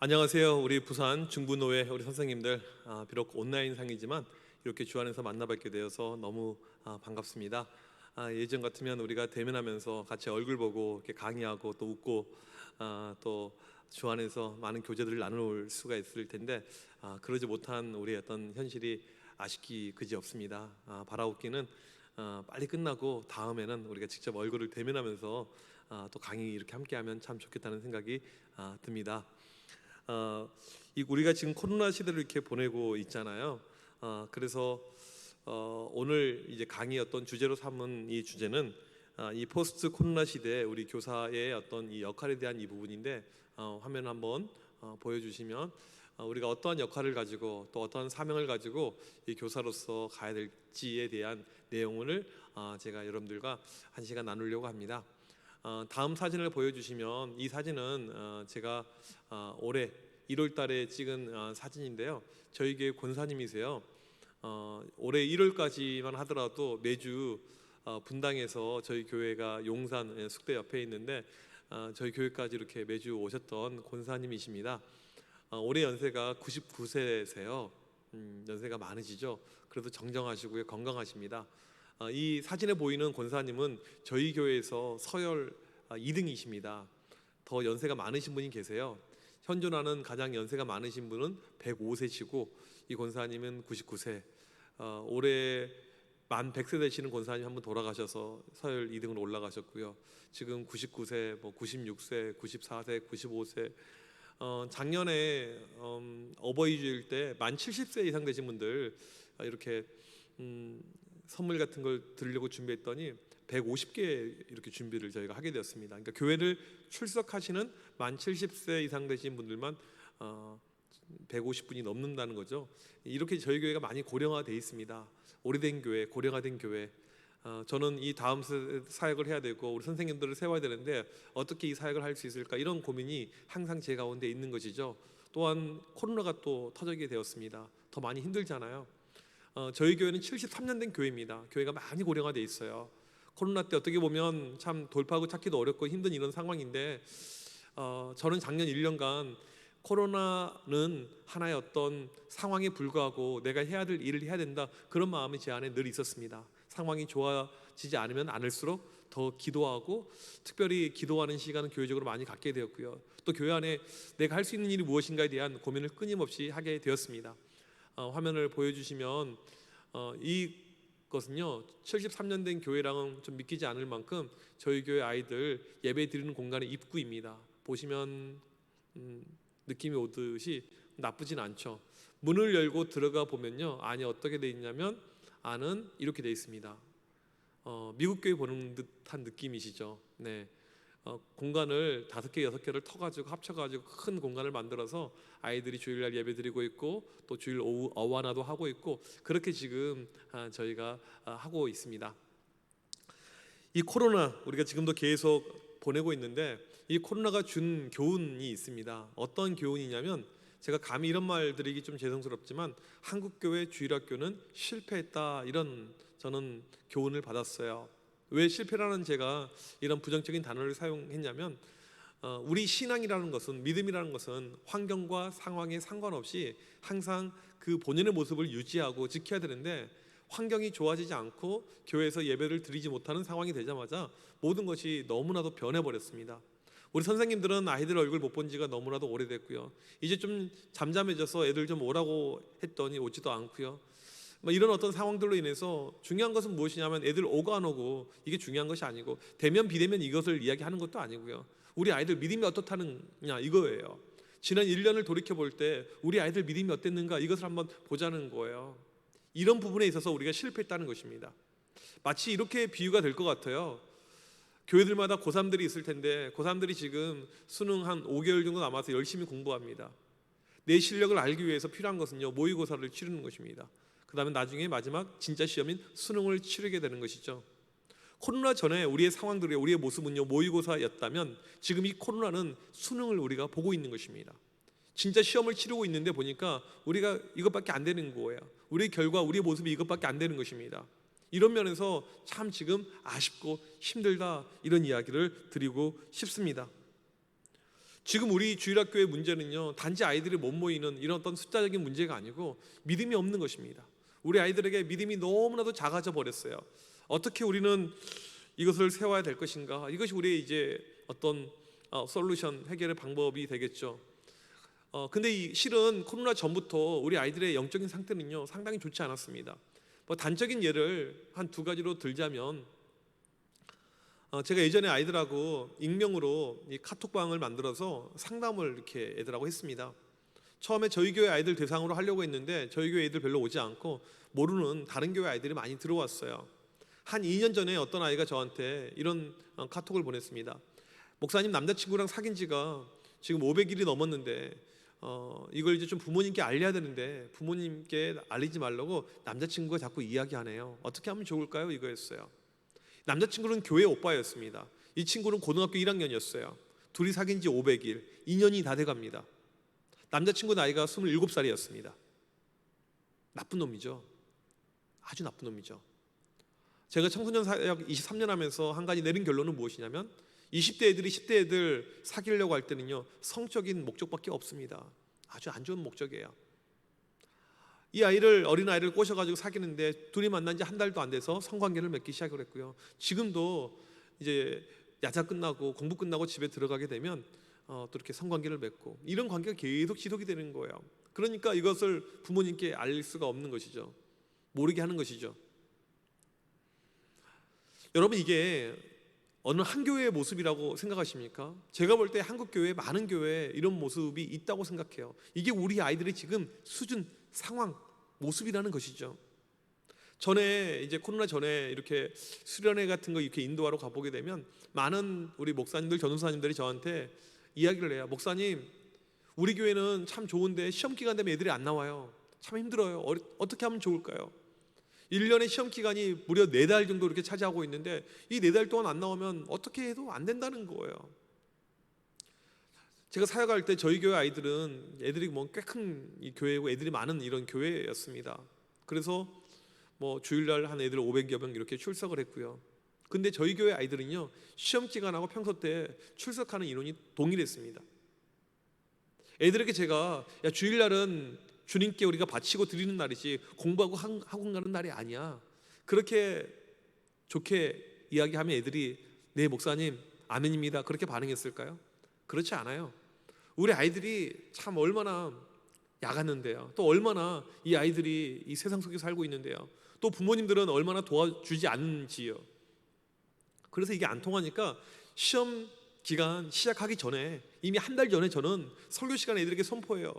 안녕하세요. 우리 부산 중부노회 우리 선생님들, 비록 온라인상이지만 이렇게 주 안에서 만나뵙게 되어서 너무 반갑습니다. 예전 같으면 우리가 대면하면서 같이 얼굴 보고 이렇게 강의하고 또 웃고 또 주 안에서 많은 교제들을 나눌 수가 있을 텐데 그러지 못한 우리의 어떤 현실이 아쉽기 그지없습니다. 바라옵기는 빨리 끝나고 다음에는 우리가 직접 얼굴을 대면하면서 또 강의 이렇게 함께하면 참 좋겠다는 생각이 듭니다. 우리가 지금 코로나 시대를 이렇게 보내고 있잖아요. 그래서 오늘 이제 강의 어떤 주제로 삼은 이 주제는 이 포스트 코로나 시대에 우리 교사의 어떤 이 역할에 대한 이 부분인데, 화면 한번 보여주시면 우리가 어떠한 역할을 가지고 또 어떠한 사명을 가지고 이 교사로서 가야 될지에 대한 내용을 제가 여러분들과 한 시간 나누려고 합니다. 다음 사진을 보여주시면 이 사진은 제가 올해 1월 달에 찍은 사진인데요. 저희 교회 권사님이세요. 올해 1월까지만 하더라도 매주 분당에서 저희 교회가 용산 숙대 옆에 있는데 저희 교회까지 이렇게 매주 오셨던 권사님이십니다. 올해 연세가 99세세요. 연세가 많으시죠. 그래도 정정하시고요, 건강하십니다. 이 사진에 보이는 권사님은 저희 교회에서 서열 2등이십니다. 더 연세가 많으신 분이 계세요. 현존하는 가장 연세가 많으신 분은 105세시고 이 권사님은 99세. 올해 만 100세 되시는 권사님 한 분 돌아가셔서 서열 2등으로 올라가셨고요. 지금 99세, 96세, 94세, 95세. 작년에 어버이 주일 때 만 70세 이상 되신 분들 이렇게 선물 같은 걸 드리려고 준비했더니 150개 이렇게 준비를 저희가 하게 되었습니다. 그러니까 교회를 출석하시는 만 70세 이상 되신 분들만 150분이 넘는다는 거죠. 이렇게 저희 교회가 많이 고령화되어 있습니다. 오래된 교회, 고령화된 교회. 저는 이 다음 사역을 해야 되고 우리 선생님들을 세워야 되는데 어떻게 이 사역을 할 수 있을까, 이런 고민이 항상 제 가운데 있는 것이죠. 또한 코로나가 또 터지게 되었습니다. 더 많이 힘들잖아요. 저희 교회는 73년 된 교회입니다. 교회가 많이 고령화되어 있어요. 코로나 때 어떻게 보면 참 돌파구 찾기도 어렵고 힘든 이런 상황인데 저는 작년 1년간 코로나는 하나의 어떤 상황에 불과하고 내가 해야 될 일을 해야 된다, 그런 마음이 제 안에 늘 있었습니다. 상황이 좋아지지 않으면 않을수록 더 기도하고 특별히 기도하는 시간은 교회적으로 많이 갖게 되었고요. 또 교회 안에 내가 할 수 있는 일이 무엇인가에 대한 고민을 끊임없이 하게 되었습니다. 화면을 보여주시면 이것은요 73년 된 교회랑은 좀 믿기지 않을 만큼 저희 교회 아이들 예배 드리는 공간의 입구입니다. 보시면 느낌이 오듯이 나쁘진 않죠. 문을 열고 들어가 보면요, 안이 어떻게 돼 있냐면 안은 이렇게 돼 있습니다. 미국 교회 보는 듯한 느낌이시죠. 네. 공간을 5개, 6개를 터가지고 합쳐가지고 큰 공간을 만들어서 아이들이 주일날 예배 드리고 있고 또 주일 오후 어와나도 하고 있고, 그렇게 지금 저희가 하고 있습니다. 이 코로나 우리가 지금도 계속 보내고 있는데 이 코로나가 준 교훈이 있습니다. 어떤 교훈이냐면, 제가 감히 이런 말 드리기 좀 죄송스럽지만 한국교회 주일학교는 실패했다, 이런 저는 교훈을 받았어요. 왜 실패라는 제가 이런 부정적인 단어를 사용했냐면, 우리 신앙이라는 것은, 믿음이라는 것은 환경과 상황에 상관없이 항상 그 본연의 모습을 유지하고 지켜야 되는데, 환경이 좋아지지 않고 교회에서 예배를 드리지 못하는 상황이 되자마자 모든 것이 너무나도 변해버렸습니다. 우리 선생님들은 아이들 얼굴 못 본 지가 너무나도 오래됐고요. 이제 좀 잠잠해져서 애들 좀 오라고 했더니 오지도 않고요. 이런 어떤 상황들로 인해서 중요한 것은 무엇이냐면 애들 오고 안 오고 이게 중요한 것이 아니고, 대면 비대면 이것을 이야기하는 것도 아니고요. 우리 아이들 믿음이 어떻다느냐 이거예요. 지난 1년을 돌이켜 볼 때 우리 아이들 믿음이 어땠는가, 이것을 한번 보자는 거예요. 이런 부분에 있어서 우리가 실패했다는 것입니다. 마치 이렇게 비유가 될 것 같아요. 교회들마다 고3들이 있을 텐데 고3들이 지금 수능 한 5개월 정도 남아서 열심히 공부합니다. 내 실력을 알기 위해서 필요한 것은요, 모의고사를 치르는 것입니다. 그 다음에 나중에 마지막 진짜 시험인 수능을 치르게 되는 것이죠. 코로나 전에 우리의 상황들이, 우리의 모습은요 모의고사였다면 지금 이 코로나는 수능을 우리가 보고 있는 것입니다. 진짜 시험을 치르고 있는데 보니까 우리가 이것밖에 안 되는 거예요. 우리의 결과, 우리의 모습이 이것밖에 안 되는 것입니다. 이런 면에서 참 지금 아쉽고 힘들다, 이런 이야기를 드리고 싶습니다. 지금 우리 주일학교의 문제는요, 단지 아이들이 못 모이는 이런 어떤 숫자적인 문제가 아니고 믿음이 없는 것입니다. 우리 아이들에게 믿음이 너무나도 작아져 버렸어요. 어떻게 우리는 이것을 세워야 될 것인가? 이것이 우리의 이제 어떤 솔루션, 해결의 방법이 되겠죠. 근데 실은 코로나 전부터 우리 아이들의 영적인 상태는요, 상당히 좋지 않았습니다. 뭐 단적인 예를 한 두 가지로 들자면, 제가 예전에 아이들하고 익명으로 이 카톡방을 만들어서 상담을 이렇게 애들하고 했습니다. 처음에 저희 교회 아이들 대상으로 하려고 했는데 저희 교회 애들 별로 오지 않고 모르는 다른 교회 아이들이 많이 들어왔어요. 한 2년 전에 어떤 아이가 저한테 이런 카톡을 보냈습니다. 목사님, 남자친구랑 사귄 지가 지금 500일이 넘었는데 이걸 이제 좀 부모님께 알려야 되는데 부모님께 알리지 말라고 남자친구가 자꾸 이야기하네요. 어떻게 하면 좋을까요? 이거였어요. 남자친구는 교회 오빠였습니다. 이 친구는 고등학교 1학년이었어요. 둘이 사귄 지 500일, 2년이 다 돼갑니다. 남자친구 나이가 27살이었습니다. 나쁜 놈이죠. 아주 나쁜 놈이죠. 제가 청소년 사역 23년 하면서 한 가지 내린 결론은 무엇이냐면 20대 애들이 10대 애들 사귀려고 할 때는요, 성적인 목적밖에 없습니다. 아주 안 좋은 목적이에요. 이 아이를, 어린아이를 꼬셔가지고 사귀는데 둘이 만난 지 한 달도 안 돼서 성관계를 맺기 시작을 했고요. 지금도 이제 야자 끝나고 공부 끝나고 집에 들어가게 되면 또 이렇게 성관계를 맺고 이런 관계가 계속 지속이 되는 거예요. 그러니까 이것을 부모님께 알릴 수가 없는 것이죠. 모르게 하는 것이죠. 여러분, 이게 어느 한 교회의 모습이라고 생각하십니까? 제가 볼 때 한국 교회, 많은 교회에 이런 모습이 있다고 생각해요. 이게 우리 아이들의 지금 수준, 상황, 모습이라는 것이죠. 전에 이제 코로나 전에 이렇게 수련회 같은 거 이렇게 인도하러 가보게 되면 많은 우리 목사님들, 전도사님들이 저한테 이야기를 해요. 목사님, 우리 교회는 참 좋은데 시험 기간 되면 애들이 안 나와요. 참 힘들어요. 어떻게 하면 좋을까요? 1년의 시험 기간이 무려 4달 정도 이렇게 차지하고 있는데 이 4달 동안 안 나오면 어떻게 해도 안 된다는 거예요. 제가 사역할 때 저희 교회 아이들은 애들이 뭐 꽤 큰 이 교회고 애들이 많은 이런 교회였습니다. 그래서 뭐 주일날 한 애들 500여 명 이렇게 출석을 했고요. 근데 저희 교회 아이들은요, 시험 기간하고 평소 때 출석하는 인원이 동일했습니다. 애들에게 제가, 야, 주일날은 주님께 우리가 바치고 드리는 날이지 공부하고 학원 가는 날이 아니야, 그렇게 좋게 이야기하면 애들이 네 목사님 아멘입니다 그렇게 반응했을까요? 그렇지 않아요. 우리 아이들이 참 얼마나 야갔는데요, 또 얼마나 이 아이들이 이 세상 속에 살고 있는데요, 또 부모님들은 얼마나 도와주지 않는지요. 그래서 이게 안 통하니까 시험 기간 시작하기 전에 이미 한 달 전에 저는 설교 시간에 애들에게 선포해요.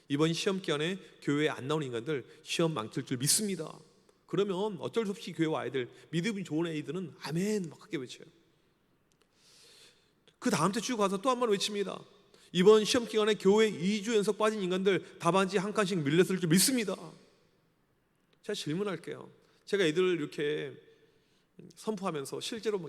이번 시험 기간에 교회에 안 나오는 인간들 시험 망칠 줄 믿습니다. 그러면 어쩔 수 없이 교회 아이들, 믿음이 좋은 애들은 아멘 막 크게 외쳐요. 그 다음 주 쭉 가서 또 한 번 외칩니다. 이번 시험 기간에 교회 2주 연속 빠진 인간들 답안지 한 칸씩 밀렸을 줄 믿습니다. 제가 질문할게요. 제가 애들을 이렇게 선포하면서 실제로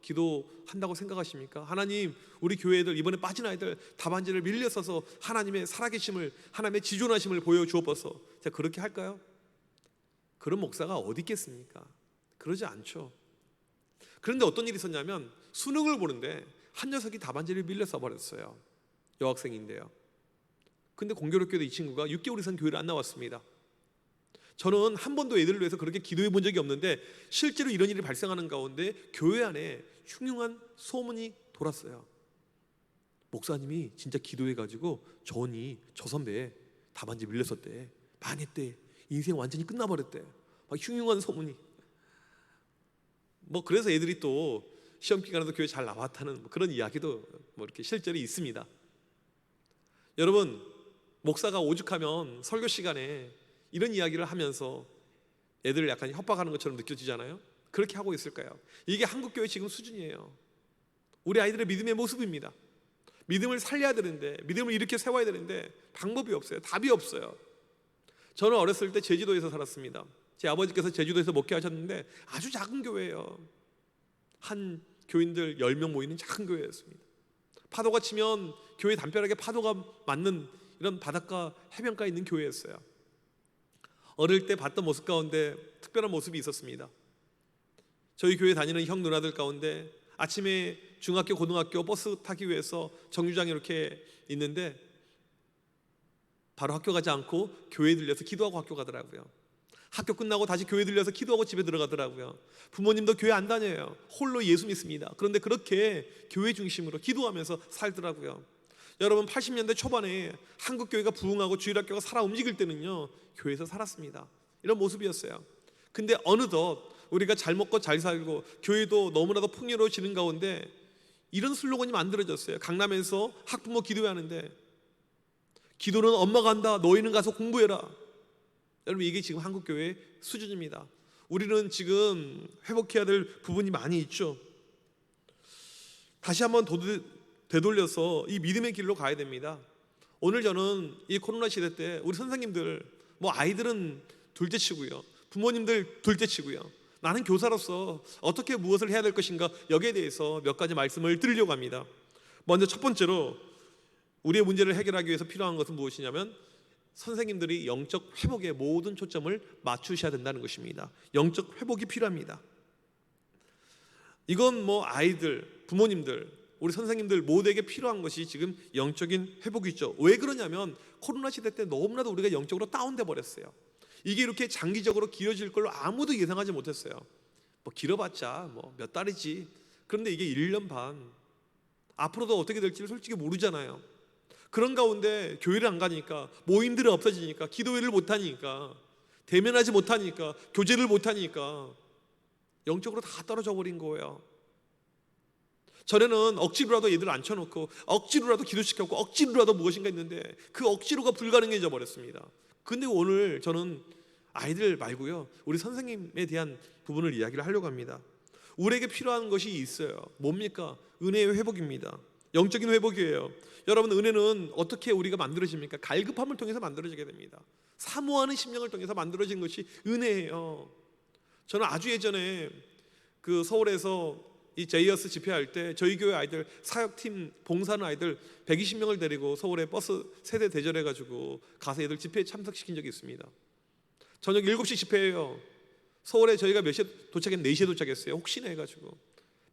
기도한다고 생각하십니까? 하나님, 우리 교회 애들 이번에 빠진 아이들 답안지를 밀려서서 하나님의 살아계심을, 하나님의 지존하심을 보여주옵소서. 제가 그렇게 할까요? 그런 목사가 어디 있겠습니까? 그러지 않죠. 그런데 어떤 일이 있었냐면 수능을 보는데 한 녀석이 답안지를 밀려 써버렸어요. 여학생인데요. 근데 공교롭게도 이 친구가 6개월 이상 교회를 안 나왔습니다. 저는 한 번도 애들을 위해서 그렇게 기도해 본 적이 없는데 실제로 이런 일이 발생하는 가운데 교회 안에 흉흉한 소문이 돌았어요. 목사님이 진짜 기도해가지고 저 선배 답안지 밀렸었대, 망했대, 인생 완전히 끝나버렸대, 막 흉흉한 소문이. 뭐 그래서 애들이 또 시험 기간에도 교회 잘 나왔다는 그런 이야기도 뭐 이렇게 실제로 있습니다. 여러분, 목사가 오죽하면 설교 시간에 이런 이야기를 하면서 애들을 약간 협박하는 것처럼 느껴지잖아요. 그렇게 하고 있을까요? 이게 한국교회 지금 수준이에요. 우리 아이들의 믿음의 모습입니다. 믿음을 살려야 되는데, 믿음을 이렇게 세워야 되는데 방법이 없어요. 답이 없어요. 저는 어렸을 때 제주도에서 살았습니다. 제 아버지께서 제주도에서 목회하셨는데 아주 작은 교회예요. 한 교인들 10명 모이는 작은 교회였습니다. 파도가 치면 교회 담벼락에 파도가 맞는 이런 바닷가 해변가에 있는 교회였어요. 어릴 때 봤던 모습 가운데 특별한 모습이 있었습니다. 저희 교회 다니는 형 누나들 가운데 아침에 중학교, 고등학교 버스 타기 위해서 정류장에 이렇게 있는데 바로 학교 가지 않고 교회에 들려서 기도하고 학교 가더라고요. 학교 끝나고 다시 교회 들려서 기도하고 집에 들어가더라고요. 부모님도 교회 안 다녀요. 홀로 예수 믿습니다. 그런데 그렇게 교회 중심으로 기도하면서 살더라고요. 여러분, 80년대 초반에 한국 교회가 부흥하고 주일학교가 살아 움직일 때는요, 교회에서 살았습니다. 이런 모습이었어요. 근데 어느덧 우리가 잘 먹고 잘 살고 교회도 너무나도 풍요로워지는 가운데 이런 슬로건이 만들어졌어요. 강남에서 학부모 기도회 하는데 기도는 엄마가 한다, 너희는 가서 공부해라. 여러분, 이게 지금 한국교회의 수준입니다. 우리는 지금 회복해야 될 부분이 많이 있죠. 다시 한번 되돌려서 이 믿음의 길로 가야 됩니다. 오늘 저는 이 코로나 시대 때 우리 선생님들, 아이들은 둘째치고요, 부모님들 둘째치고요, 나는 교사로서 어떻게 무엇을 해야 될 것인가, 여기에 대해서 몇 가지 말씀을 드리려고 합니다. 먼저 첫 번째로 우리의 문제를 해결하기 위해서 필요한 것은 무엇이냐면 선생님들이 영적 회복에 모든 초점을 맞추셔야 된다는 것입니다. 영적 회복이 필요합니다. 이건 아이들, 부모님들, 우리 선생님들 모두에게 필요한 것이 지금 영적인 회복이죠. 왜 그러냐면 코로나 시대 때 너무나도 우리가 영적으로 다운돼 버렸어요. 이게 이렇게 장기적으로 길어질 걸로 아무도 예상하지 못했어요. 길어봤자 몇 달이지. 그런데 이게 1년 반, 앞으로도 어떻게 될지를 솔직히 모르잖아요. 그런 가운데 교회를 안 가니까, 모임들이 없어지니까, 기도회를 못하니까, 대면하지 못하니까, 교제를 못하니까 영적으로 다 떨어져 버린 거예요. 전에는 억지로라도 얘들 앉혀놓고 억지로라도 기도시켰고 억지로라도 무엇인가 했는데 그 억지로가 불가능해져 버렸습니다. 근데 오늘 저는 아이들 말고요, 우리 선생님에 대한 부분을 이야기를 하려고 합니다. 우리에게 필요한 것이 있어요. 뭡니까? 은혜의 회복입니다. 영적인 회복이에요. 여러분, 은혜는 어떻게 우리가 만들어집니까? 갈급함을 통해서 만들어지게 됩니다. 사모하는 심령을 통해서 만들어진 것이 은혜예요. 저는 아주 예전에 서울에서 이 제이어스 집회할 때 저희 교회 아이들, 사역팀 봉사하는 아이들 120명을 데리고 서울에 버스 세대 대절해가지고 가서 애들 집회에 참석시킨 적이 있습니다. 저녁 7시 집회예요. 서울에 저희가 몇 시에 도착했는데 4시에 도착했어요. 혹시나 해가지고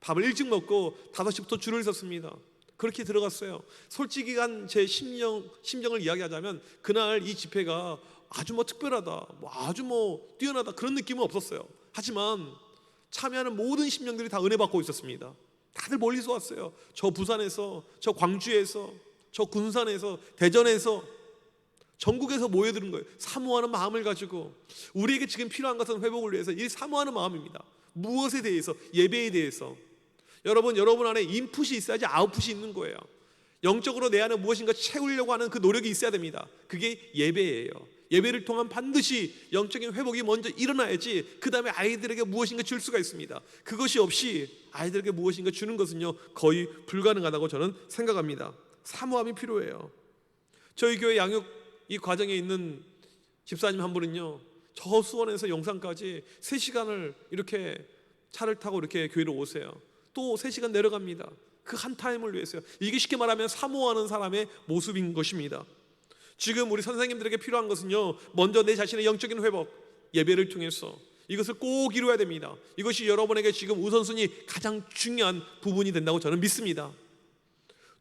밥을 일찍 먹고 5시부터 줄을 섰습니다. 그렇게 들어갔어요. 솔직히 제 심정을 이야기하자면 그날 이 집회가 아주 특별하다, 아주 뛰어나다, 그런 느낌은 없었어요. 하지만 참여하는 모든 심령들이 다 은혜 받고 있었습니다. 다들 멀리서 왔어요. 저 부산에서, 저 광주에서, 저 군산에서, 대전에서, 전국에서 모여드는 거예요. 사모하는 마음을 가지고. 우리에게 지금 필요한 것은 회복을 위해서 이 사모하는 마음입니다. 무엇에 대해서? 예배에 대해서. 여러분 안에 인풋이 있어야지 아웃풋이 있는 거예요. 영적으로 내 안에 무엇인가 채우려고 하는 그 노력이 있어야 됩니다. 그게 예배예요. 예배를 통한 반드시 영적인 회복이 먼저 일어나야지 그 다음에 아이들에게 무엇인가 줄 수가 있습니다. 그것이 없이 아이들에게 무엇인가 주는 것은요, 거의 불가능하다고 저는 생각합니다. 사모함이 필요해요. 저희 교회 양육 이 과정에 있는 집사님 한 분은요, 저 수원에서 영산까지 3시간을 이렇게 차를 타고 이렇게 교회로 오세요. 또 3시간 내려갑니다. 그 한 타임을 위해서요. 이게 쉽게 말하면 사모하는 사람의 모습인 것입니다. 지금 우리 선생님들에게 필요한 것은요, 먼저 내 자신의 영적인 회복, 예배를 통해서 이것을 꼭 이루어야 됩니다. 이것이 여러분에게 지금 우선순위 가장 중요한 부분이 된다고 저는 믿습니다.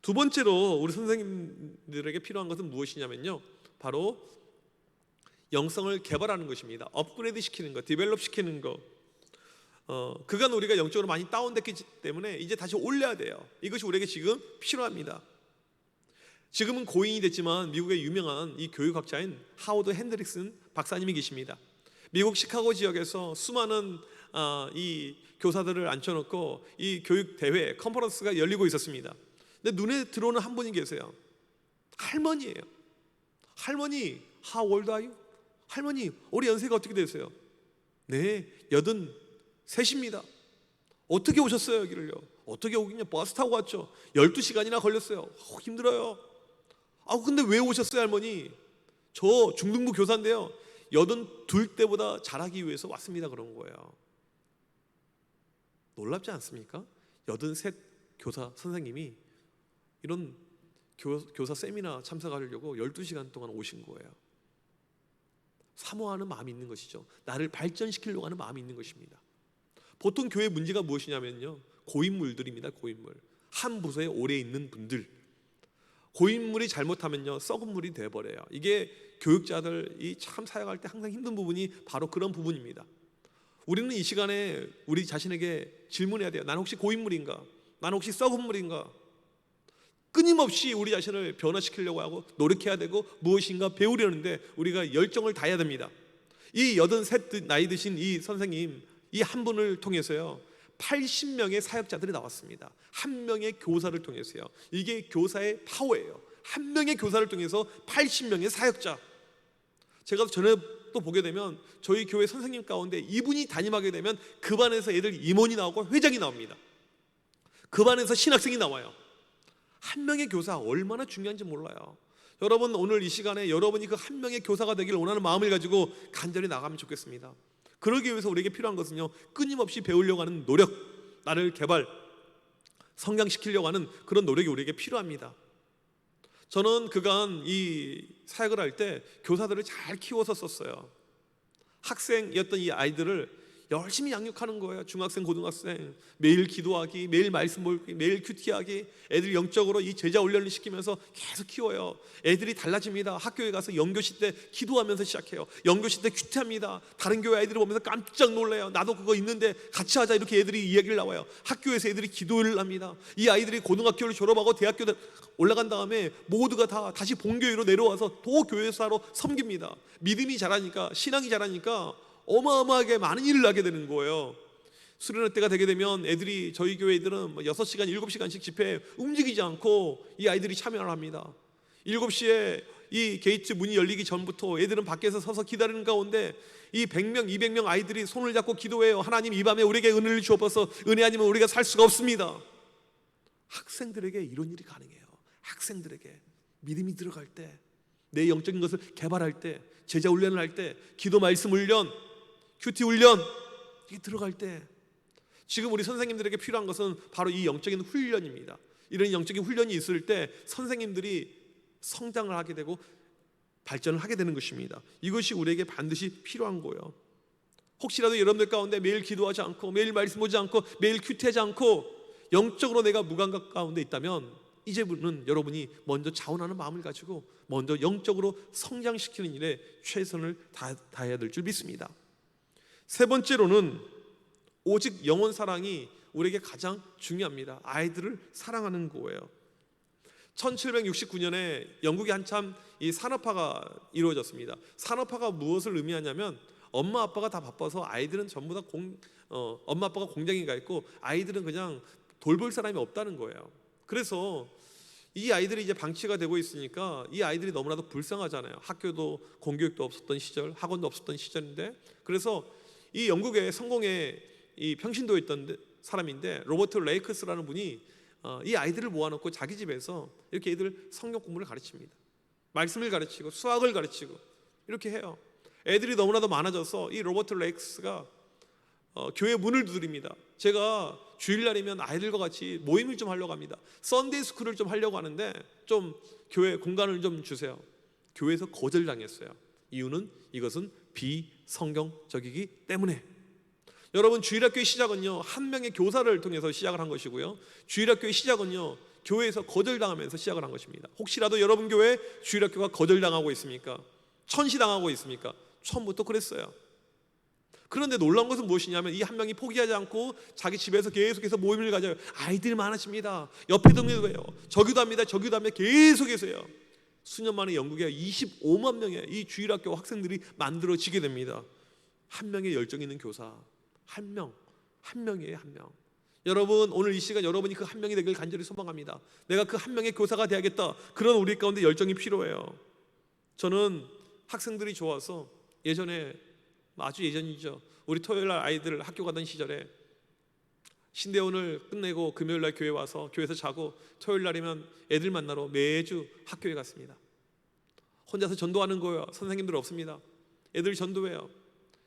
두 번째로 우리 선생님들에게 필요한 것은 무엇이냐면요, 바로 영성을 개발하는 것입니다. 업그레이드 시키는 것, 디벨롭 시키는 것. 그간 우리가 영적으로 많이 다운됐기 때문에 이제 다시 올려야 돼요. 이것이 우리에게 지금 필요합니다. 지금은 고인이 됐지만 미국의 유명한 이 교육학자인 하워드 핸드릭슨 박사님이 계십니다. 미국 시카고 지역에서 수많은 이 교사들을 앉혀놓고 이 교육 대회 컨퍼런스가 열리고 있었습니다. 근데 눈에 들어오는 한 분이 계세요. 할머니예요. 할머니, how old are you? 할머니, 올해 연세가 어떻게 되세요? 네, 83입니다. 어떻게 오셨어요, 여기를요? 어떻게 오긴요? 버스 타고 왔죠. 12시간이나 걸렸어요. 힘들어요. 근데 왜 오셨어요, 할머니? 저 중등부 교사인데요, 82때보다 잘하기 위해서 왔습니다. 그런 거예요. 놀랍지 않습니까? 83 교사 선생님이 이런 교사 세미나 참석하려고 12시간 동안 오신 거예요. 사모하는 마음이 있는 것이죠. 나를 발전시키려고 하는 마음이 있는 것입니다. 보통 교회 문제가 무엇이냐면요, 고인물들입니다. 고인물. 한 부서에 오래 있는 분들, 고인물이 잘못하면요 썩은 물이 돼버려요. 이게 교육자들이 참 사역할 때 항상 힘든 부분이 바로 그런 부분입니다. 우리는 이 시간에 우리 자신에게 질문해야 돼요. 나는 혹시 고인물인가? 나는 혹시 썩은 물인가? 끊임없이 우리 자신을 변화시키려고 하고 노력해야 되고 무엇인가 배우려는데 우리가 열정을 다해야 됩니다. 이 83 나이 드신 이 선생님, 이 한 분을 통해서요 80명의 사역자들이 나왔습니다. 한 명의 교사를 통해서요. 이게 교사의 파워예요. 한 명의 교사를 통해서 80명의 사역자. 제가 전에 또 보게 되면 저희 교회 선생님 가운데 이분이 담임하게 되면 그 반에서 애들 임원이 나오고 회장이 나옵니다. 그 반에서 신학생이 나와요. 한 명의 교사 얼마나 중요한지 몰라요. 여러분 오늘 이 시간에 여러분이 그 한 명의 교사가 되기를 원하는 마음을 가지고 간절히 나가면 좋겠습니다. 그러기 위해서 우리에게 필요한 것은요 끊임없이 배우려고 하는 노력, 나를 개발, 성장시키려고 하는 그런 노력이 우리에게 필요합니다. 저는 그간 이 사역을 할 때 교사들을 잘 키워서 썼어요. 학생이었던 이 아이들을 열심히 양육하는 거예요. 중학생, 고등학생 매일 기도하기, 매일 말씀 보기, 매일 큐티하기, 애들 영적으로 이 제자 훈련을 시키면서 계속 키워요. 애들이 달라집니다. 학교에 가서 영교시 때 기도하면서 시작해요. 영교시 때 큐티합니다. 다른 교회 아이들을 보면서 깜짝 놀래요. 나도 그거 있는데 같이 하자 이렇게 애들이 이야기를 나와요. 학교에서 애들이 기도를 합니다. 이 아이들이 고등학교를 졸업하고 대학교 올라간 다음에 모두가 다 다시 본교회로 내려와서 도교회사로 섬깁니다. 믿음이 자라니까, 신앙이 자라니까 어마어마하게 많은 일을 하게 되는 거예요. 수련회 때가 되게 되면 애들이, 저희 교회 애들은 6시간, 7시간씩 집회에 움직이지 않고 이 아이들이 참여를 합니다. 7시에 이 게이트 문이 열리기 전부터 애들은 밖에서 서서 기다리는 가운데 이 100명, 200명 아이들이 손을 잡고 기도해요. 하나님 이 밤에 우리에게 은혜를 주옵소서. 은혜 아니면 우리가 살 수가 없습니다. 학생들에게 이런 일이 가능해요. 학생들에게 믿음이 들어갈 때, 내 영적인 것을 개발할 때, 제자 훈련을 할 때, 기도 말씀 훈련, 큐티 훈련 이게 들어갈 때, 지금 우리 선생님들에게 필요한 것은 바로 이 영적인 훈련입니다. 이런 영적인 훈련이 있을 때 선생님들이 성장을 하게 되고 발전을 하게 되는 것입니다. 이것이 우리에게 반드시 필요한 거예요. 혹시라도 여러분들 가운데 매일 기도하지 않고 매일 말씀 보지 않고 매일 큐티하지 않고 영적으로 내가 무감각 가운데 있다면 이제부터는 여러분이 먼저 자원하는 마음을 가지고 먼저 영적으로 성장시키는 일에 최선을 다해야 될 줄 믿습니다. 세 번째로는 오직 영혼 사랑이 우리에게 가장 중요합니다. 아이들을 사랑하는 거예요. 1769년에 영국에 한참 이 산업화가 이루어졌습니다. 산업화가 무엇을 의미하냐면 엄마 아빠가 다 바빠서 아이들은 전부 다 엄마 아빠가 공장에 가 있고 아이들은 그냥 돌볼 사람이 없다는 거예요. 그래서 이 아이들이 이제 방치가 되고 있으니까 이 아이들이 너무나도 불쌍하잖아요. 학교도 공교육도 없었던 시절, 학원도 없었던 시절인데, 그래서 이 영국의 성공의 이 평신도에 있던 사람인데 로버트 레이크스라는 분이 이 아이들을 모아놓고 자기 집에서 이렇게 애들 성경 공부를 가르칩니다. 말씀을 가르치고 수학을 가르치고 이렇게 해요. 애들이 너무나도 많아져서 이 로버트 레이크스가 교회 문을 두드립니다. 제가 주일날이면 아이들과 같이 모임을 좀 하려고 합니다. 썬데이 스쿨을 좀 하려고 하는데 좀 교회 공간을 좀 주세요. 교회에서 거절당했어요. 이유는 이것은 비성경적이기 때문에. 여러분, 주일학교의 시작은요 한 명의 교사를 통해서 시작을 한 것이고요, 주일학교의 시작은요 교회에서 거절당하면서 시작을 한 것입니다. 혹시라도 여러분 교회에 주일학교가 거절당하고 있습니까? 천시당하고 있습니까? 처음부터 그랬어요. 그런데 놀라운 것은 무엇이냐면 이 한 명이 포기하지 않고 자기 집에서 계속해서 모임을 가져요. 아이들이 많아집니다. 옆에 동네도 해요. 저기도 합니다. 저기도 합니다. 계속해서요. 수년 만에 영국에 25만 명의 이 주일학교 학생들이 만들어지게 됩니다. 한 명의 열정 있는 교사, 한 명이에요. 한 명. 여러분, 오늘 이 시간 여러분이 그 한 명이 되길 간절히 소망합니다. 내가 그 한 명의 교사가 되야겠다. 그런 우리 가운데 열정이 필요해요. 저는 학생들이 좋아서 예전에, 아주 예전이죠, 우리 토요일날 아이들 학교 가던 시절에 신대원을 끝내고 금요일날 교회 와서 교회에서 자고 토요일날이면 애들 만나러 매주 학교에 갔습니다. 혼자서 전도하는 거예요. 선생님들 없습니다. 애들 전도해요.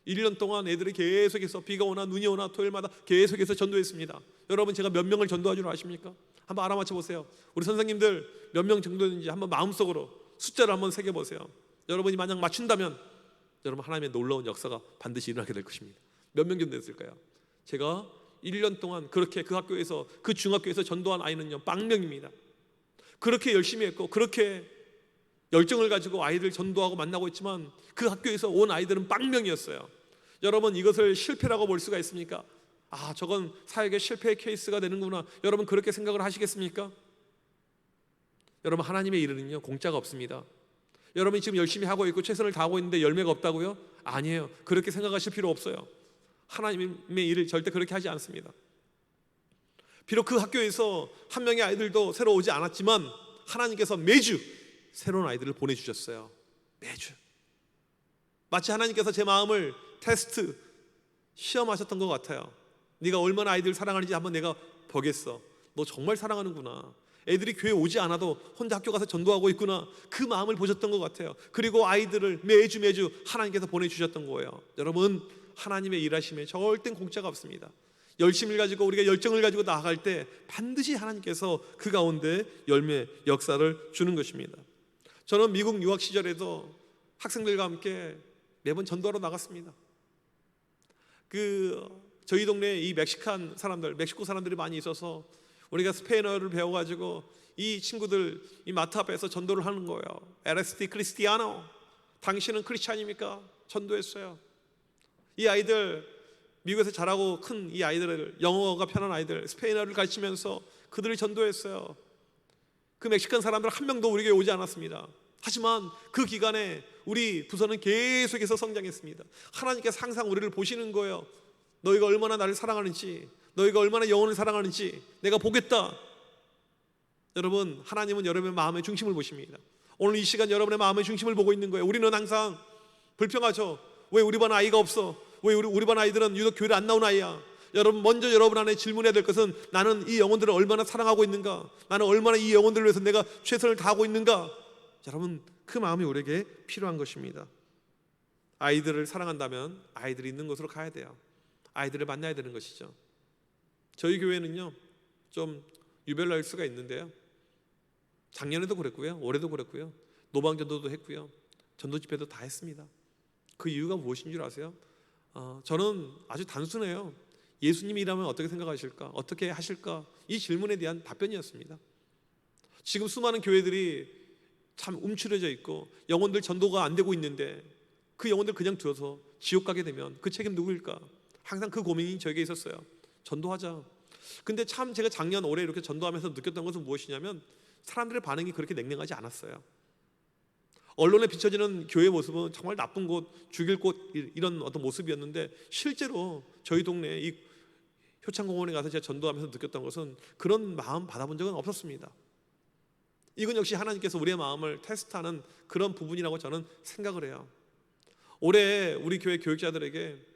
1년 동안 애들이 계속해서 비가 오나 눈이 오나 토요일마다 계속해서 전도했습니다. 여러분, 제가 몇 명을 전도한 줄 아십니까? 한번 알아맞혀 보세요. 우리 선생님들 몇 명 정도인지 한번 마음속으로 숫자를 한번 새겨보세요. 여러분이 만약 맞춘다면 여러분, 하나님의 놀라운 역사가 반드시 일어나게 될 것입니다. 몇 명 정도 됐을까요? 제가 1년 동안 그렇게 그 학교에서, 그 중학교에서 전도한 아이는요 빵명입니다. 그렇게 열심히 했고 그렇게 열정을 가지고 아이들 전도하고 만나고 있지만 그 학교에서 온 아이들은 빵명이었어요. 여러분, 이것을 실패라고 볼 수가 있습니까? 아, 저건 사역의 실패의 케이스가 되는구나, 여러분 그렇게 생각을 하시겠습니까? 여러분, 하나님의 일은요 공짜가 없습니다. 여러분이 지금 열심히 하고 있고 최선을 다하고 있는데 열매가 없다고요? 아니에요. 그렇게 생각하실 필요 없어요. 하나님의 일을 절대 그렇게 하지 않습니다. 비록 그 학교에서 한 명의 아이들도 새로 오지 않았지만 하나님께서 매주 새로운 아이들을 보내주셨어요. 매주. 마치 하나님께서 제 마음을 테스트, 시험하셨던 것 같아요. 네가 얼마나 아이들 사랑하는지 한번 내가 보겠어. 너 정말 사랑하는구나. 애들이 교회 오지 않아도 혼자 학교 가서 전도하고 있구나. 그 마음을 보셨던 것 같아요. 그리고 아이들을 매주 하나님께서 보내주셨던 거예요. 여러분, 하나님의 일하심에 절대 공짜가 없습니다. 열심을 가지고 우리가 열정을 가지고 나아갈 때 반드시 하나님께서 그 가운데 열매, 역사를 주는 것입니다. 저는 미국 유학 시절에도 학생들과 함께 매번 전도하러 나갔습니다. 저희 동네에 이 멕시코 사람들이 많이 있어서 우리가 스페인어를 배워가지고 이 친구들 이 마트 앞에서 전도를 하는 거예요. 에레스티 크리스티아노, 당신은 크리스찬입니까? 전도했어요. 이 아이들, 미국에서 자라고 큰 이 아이들을, 영어가 편한 아이들, 스페인어를 가르치면서 그들을 전도했어요. 그 멕시칸 사람들 한 명도 우리 교회에 오지 않았습니다. 하지만 그 기간에 우리 부서는 계속해서 성장했습니다. 하나님께서 항상 우리를 보시는 거예요. 너희가 얼마나 나를 사랑하는지, 너희가 얼마나 영혼을 사랑하는지 내가 보겠다. 여러분, 하나님은 여러분의 마음의 중심을 보십니다. 오늘 이 시간 여러분의 마음의 중심을 보고 있는 거예요. 우리는 항상 불평하죠. 왜 우리 반 아이가 없어? 왜 우리 반 아이들은 유독 교회를 안 나온 아이야? 여러분, 먼저 여러분 안에 질문해야 될 것은 나는 이 영혼들을 얼마나 사랑하고 있는가? 나는 얼마나 이 영혼들을 위해서 내가 최선을 다하고 있는가? 여러분, 그 마음이 우리에게 필요한 것입니다. 아이들을 사랑한다면 아이들이 있는 곳으로 가야 돼요. 아이들을 만나야 되는 것이죠. 저희 교회는요 좀 유별날 수가 있는데요, 작년에도 그랬고요, 올해도 그랬고요, 노방전도도 했고요, 전도집회도 다 했습니다. 그 이유가 무엇인 줄 아세요? 저는 아주 단순해요. 예수님이라면 어떻게 생각하실까? 어떻게 하실까? 이 질문에 대한 답변이었습니다. 지금 수많은 교회들이 참 움츠려져 있고 영혼들 전도가 안 되고 있는데 그 영혼들 그냥 두어서 지옥 가게 되면 그 책임 누구일까? 항상 그 고민이 저에게 있었어요. 전도하자. 근데 참 제가 작년 올해 이렇게 전도하면서 느꼈던 것은 무엇이냐면 사람들의 반응이 그렇게 냉랭하지 않았어요. 언론에 비춰지는 교회 모습은 정말 나쁜 곳, 죽일 곳, 이런 어떤 모습이었는데 실제로 저희 동네 이 효창공원에 가서 제가 전도하면서 느꼈던 것은 그런 마음 받아본 적은 없었습니다. 이건 역시 하나님께서 우리의 마음을 테스트하는 그런 부분이라고 저는 생각을 해요. 올해 우리 교회 교육자들에게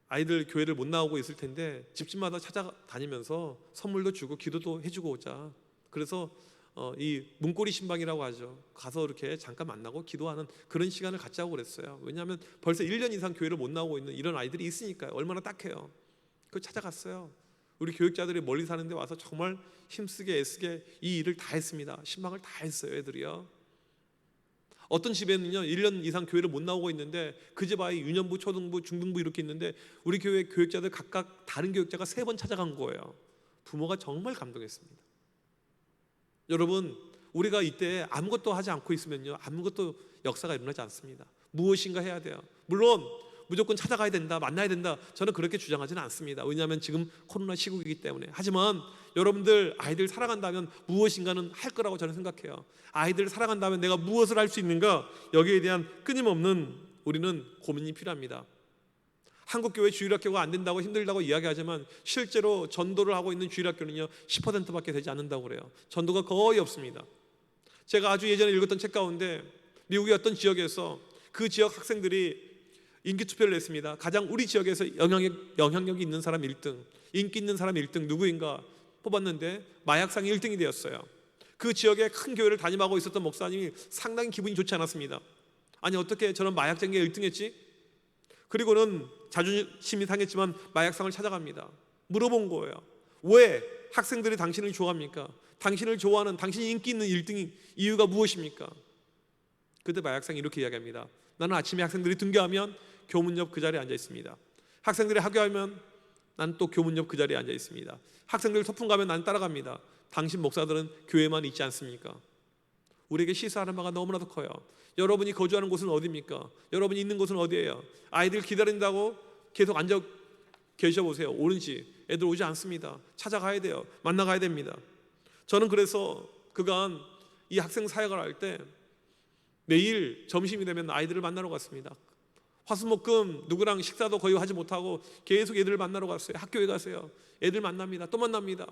아이들 교회를 못 나오고 있을 텐데 집집마다 찾아다니면서 선물도 주고 기도도 해주고 오자. 그래서 이 문고리 신방이라고 하죠. 가서 이렇게 잠깐 만나고 기도하는 그런 시간을 갖자고 그랬어요. 왜냐하면 벌써 1년 이상 교회를 못 나오고 있는 이런 아이들이 있으니까요. 얼마나 딱해요. 그걸 찾아갔어요. 우리 교육자들이 멀리 사는데 와서 정말 힘쓰게 애쓰게 이 일을 다 했습니다. 신방을 다 했어요, 애들이요. 어떤 집에는요 1년 이상 교회를 못 나오고 있는데 그 집 아이 유년부, 초등부, 중등부 이렇게 있는데 우리 교회 교육자들 각각 다른 교육자가 3번 찾아간 거예요. 부모가 정말 감동했습니다. 여러분, 우리가 이때 아무것도 하지 않고 있으면요 아무것도 역사가 일어나지 않습니다. 무엇인가 해야 돼요. 물론 무조건 찾아가야 된다, 만나야 된다, 저는 그렇게 주장하지는 않습니다. 왜냐하면 지금 코로나 시국이기 때문에. 하지만 여러분들 아이들 사랑한다면 무엇인가는 할 거라고 저는 생각해요. 아이들을 사랑한다면 내가 무엇을 할 수 있는가, 여기에 대한 끊임없는 우리는 고민이 필요합니다. 한국교회 주일학교가 안 된다고 힘들다고 이야기하지만 실제로 전도를 하고 있는 주일학교는요 10%밖에 되지 않는다고 그래요. 전도가 거의 없습니다. 제가 아주 예전에 읽었던 책 가운데 미국의 어떤 지역에서 그 지역 학생들이 인기투표를 했습니다. 가장 우리 지역에서 영향력이 있는 사람 1등, 인기 있는 사람 1등 누구인가 뽑았는데 마약상이 1등이 되었어요. 그 지역에 큰 교회를 담임하고 있었던 목사님이 상당히 기분이 좋지 않았습니다. 아니, 어떻게 저런 마약쟁이가 1등했지? 그리고는 자존심이 상했지만 마약상을 찾아갑니다. 물어본 거예요. 왜 학생들이 당신을 좋아합니까? 당신을 좋아하는, 당신이 인기 있는 1등이 이유가 무엇입니까? 그때 마약상이 이렇게 이야기합니다. 나는 아침에 학생들이 등교하면 교문 옆 그 자리에 앉아 있습니다. 학생들이 학교하면 난 또 교문 옆 그 자리에 앉아 있습니다. 학생들 소풍 가면 난 따라갑니다. 당신 목사들은 교회만 있지 않습니까? 우리에게 시사하는 바가 너무나도 커요. 여러분이 거주하는 곳은 어디입니까? 여러분이 있는 곳은 어디예요? 아이들 기다린다고 계속 앉아 계셔보세요. 오는지. 애들 오지 않습니다. 찾아가야 돼요. 만나가야 됩니다. 저는 그래서 그간 이 학생 사역을 할 때 매일 점심이 되면 아이들을 만나러 갔습니다. 화수목금 누구랑 식사도 거의 하지 못하고 계속 애들을 만나러 갔어요. 학교에 가세요. 애들 만납니다. 또 만납니다.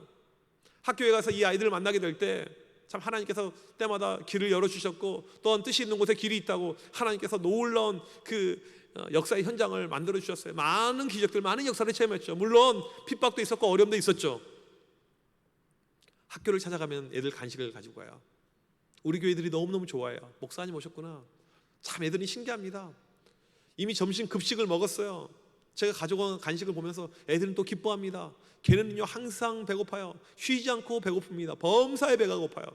학교에 가서 이 아이들을 만나게 될 때 참 하나님께서 때마다 길을 열어주셨고, 또한 뜻이 있는 곳에 길이 있다고 하나님께서 놀라운 그 역사의 현장을 만들어 주셨어요. 많은 기적들, 많은 역사를 체험했죠. 물론 핍박도 있었고 어려움도 있었죠. 학교를 찾아가면 애들 간식을 가지고 가요. 우리 교회들이 너무너무 좋아해요. 목사님 오셨구나. 참 애들이 신기합니다. 이미 점심 급식을 먹었어요. 제가 가져온 간식을 보면서 애들은 또 기뻐합니다. 걔는요 항상 배고파요. 쉬지 않고 배고픕니다. 범사에 배가 고파요.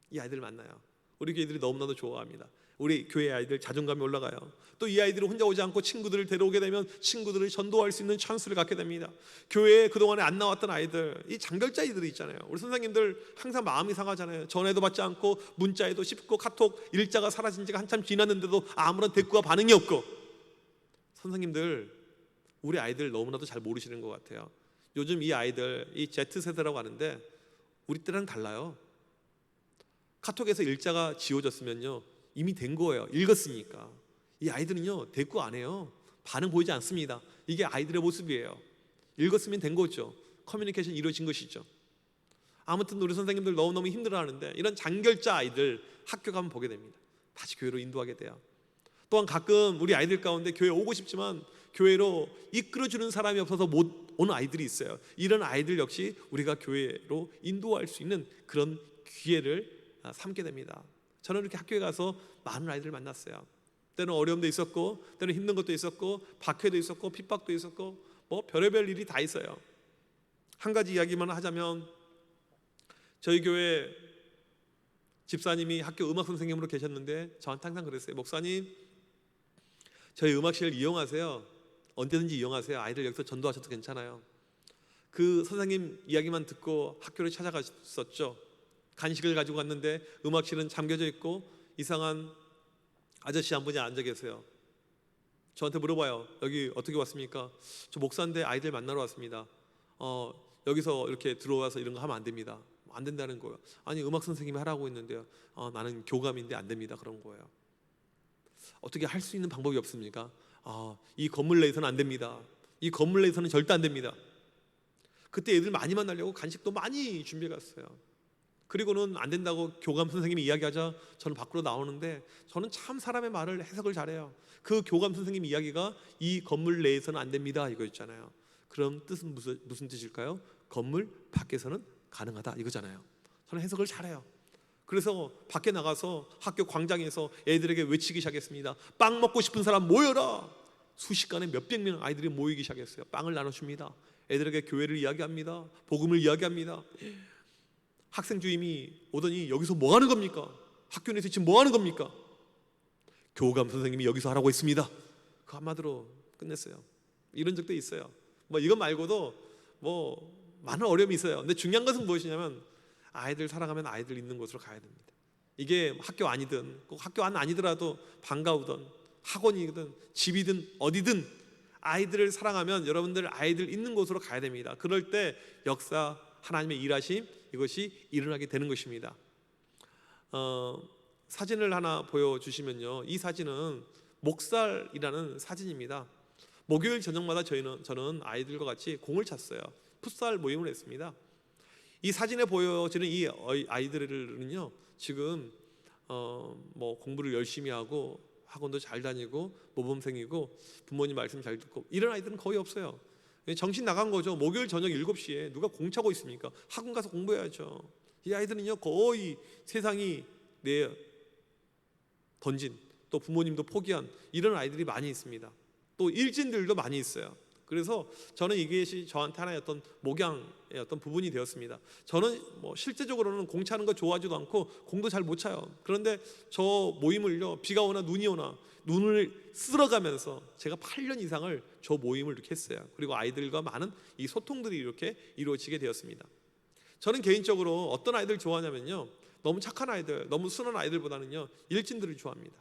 이 아이들 만나요. 우리 교회들이 너무나도 좋아합니다. 우리 교회 아이들 자존감이 올라가요. 또 이 아이들이 혼자 오지 않고 친구들을 데려오게 되면 친구들을 전도할 수 있는 찬스를 갖게 됩니다. 교회에 그동안에 안 나왔던 아이들, 이 장결자이들이 있잖아요. 우리 선생님들 항상 마음이 상하잖아요. 전화도 받지 않고 문자에도 씹고 카톡 일자가 사라진 지가 한참 지났는데도 아무런 대꾸와 반응이 없고. 선생님들 우리 아이들 너무나도 잘 모르시는 것 같아요. 요즘 이 아이들, 이 Z세대라고 하는데 우리 때랑 달라요. 카톡에서 일자가 지워졌으면요 이미 된 거예요. 읽었으니까. 이 아이들은요 대꾸 안 해요. 반응 보이지 않습니다. 이게 아이들의 모습이에요. 읽었으면 된 거죠. 커뮤니케이션이 이루어진 것이죠. 아무튼 우리 선생님들 너무너무 힘들어하는데 이런 장결자 아이들 학교 가면 보게 됩니다. 다시 교회로 인도하게 돼요. 또한 가끔 우리 아이들 가운데 교회 오고 싶지만 교회로 이끌어주는 사람이 없어서 못 오는 아이들이 있어요. 이런 아이들 역시 우리가 교회로 인도할 수 있는 그런 기회를 삼게 됩니다. 저는 이렇게 학교에 가서 많은 아이들을 만났어요. 때는 어려움도 있었고, 때는 힘든 것도 있었고, 박해도 있었고, 핍박도 있었고, 뭐 별의별 일이 다 있어요. 한 가지 이야기만 하자면 저희 교회 집사님이 학교 음악 선생님으로 계셨는데 저한테 항상 그랬어요. 목사님, 저희 음악실 이용하세요. 언제든지 이용하세요. 아이들 여기서 전도하셔도 괜찮아요. 그 선생님 이야기만 듣고 학교를 찾아갔었죠. 간식을 가지고 갔는데 음악실은 잠겨져 있고 이상한 아저씨 한 분이 앉아 계세요. 저한테 물어봐요. 여기 어떻게 왔습니까? 저 목사인데 아이들 만나러 왔습니다. 여기서 이렇게 들어와서 이런 거 하면 안 됩니다. 안 된다는 거예요. 아니 음악 선생님이 하라고 했는데요. 나는 교감인데 안 됩니다. 그런 거예요. 어떻게 할 수 있는 방법이 없습니까? 이 건물 내에서는 안 됩니다. 이 건물 내에서는 절대 안 됩니다. 그때 애들 많이 만나려고 간식도 많이 준비해 갔어요. 그리고는 안 된다고 교감 선생님이 이야기하자 저는 밖으로 나오는데 저는 참 사람의 말을 해석을 잘해요. 그 교감 선생님 이야기가 이 건물 내에서는 안 됩니다 이거였잖아요. 그럼 뜻은 무슨 뜻일까요? 건물 밖에서는 가능하다 이거잖아요. 저는 해석을 잘해요. 그래서 밖에 나가서 학교 광장에서 애들에게 외치기 시작했습니다. 빵 먹고 싶은 사람 모여라. 순식간에 몇백 명 아이들이 모이기 시작했어요. 빵을 나눠줍니다. 애들에게 교회를 이야기합니다. 복음을 이야기합니다. 학생 주임이 오더니 여기서 뭐 하는 겁니까? 학교 내에서 지금 뭐 하는 겁니까? 교감 선생님이 여기서 하라고 했습니다. 그 한마디로 끝냈어요. 이런 적도 있어요. 뭐 이것 말고도 뭐 많은 어려움이 있어요. 근데 중요한 것은 무엇이냐면 아이들 사랑하면 아이들 있는 곳으로 가야 됩니다. 이게 학교 아니든 꼭 학교 안 아니더라도 방과후든 학원이든 집이든 어디든 아이들을 사랑하면 여러분들 아이들 있는 곳으로 가야 됩니다. 그럴 때 역사 하나님의 일하심 이것이 일어나게 되는 것입니다. 사진을 하나 보여주시면요. 이 사진은 목살이라는 사진입니다. 목요일 저녁마다 저는 아이들과 같이 공을 찼어요. 풋살 모임을 했습니다. 이 사진에 보여지는 이 아이들은요 지금 뭐 공부를 열심히 하고 학원도 잘 다니고 모범생이고 부모님 말씀 잘 듣고 이런 아이들은 거의 없어요. 정신 나간 거죠. 목요일 저녁 7시에 누가 공 차고 있습니까? 학원 가서 공부해야죠. 이 아이들은요 거의 세상이 내 던진 또 부모님도 포기한 이런 아이들이 많이 있습니다. 또 일진들도 많이 있어요. 그래서 저는 이것이 저한테 하나의 어떤 목양의 어떤 부분이 되었습니다. 저는 뭐 실제적으로는 공 차는 거 좋아하지도 않고 공도 잘 못 차요. 그런데 저 모임을요, 비가 오나 눈이 오나 눈을 쓸어가면서 제가 8년 이상을 저 모임을 이렇게 했어요. 그리고 아이들과 많은 이 소통들이 이렇게 이루어지게 되었습니다. 저는 개인적으로 어떤 아이들 좋아하냐면요, 너무 착한 아이들, 너무 순한 아이들보다는요 일진들을 좋아합니다.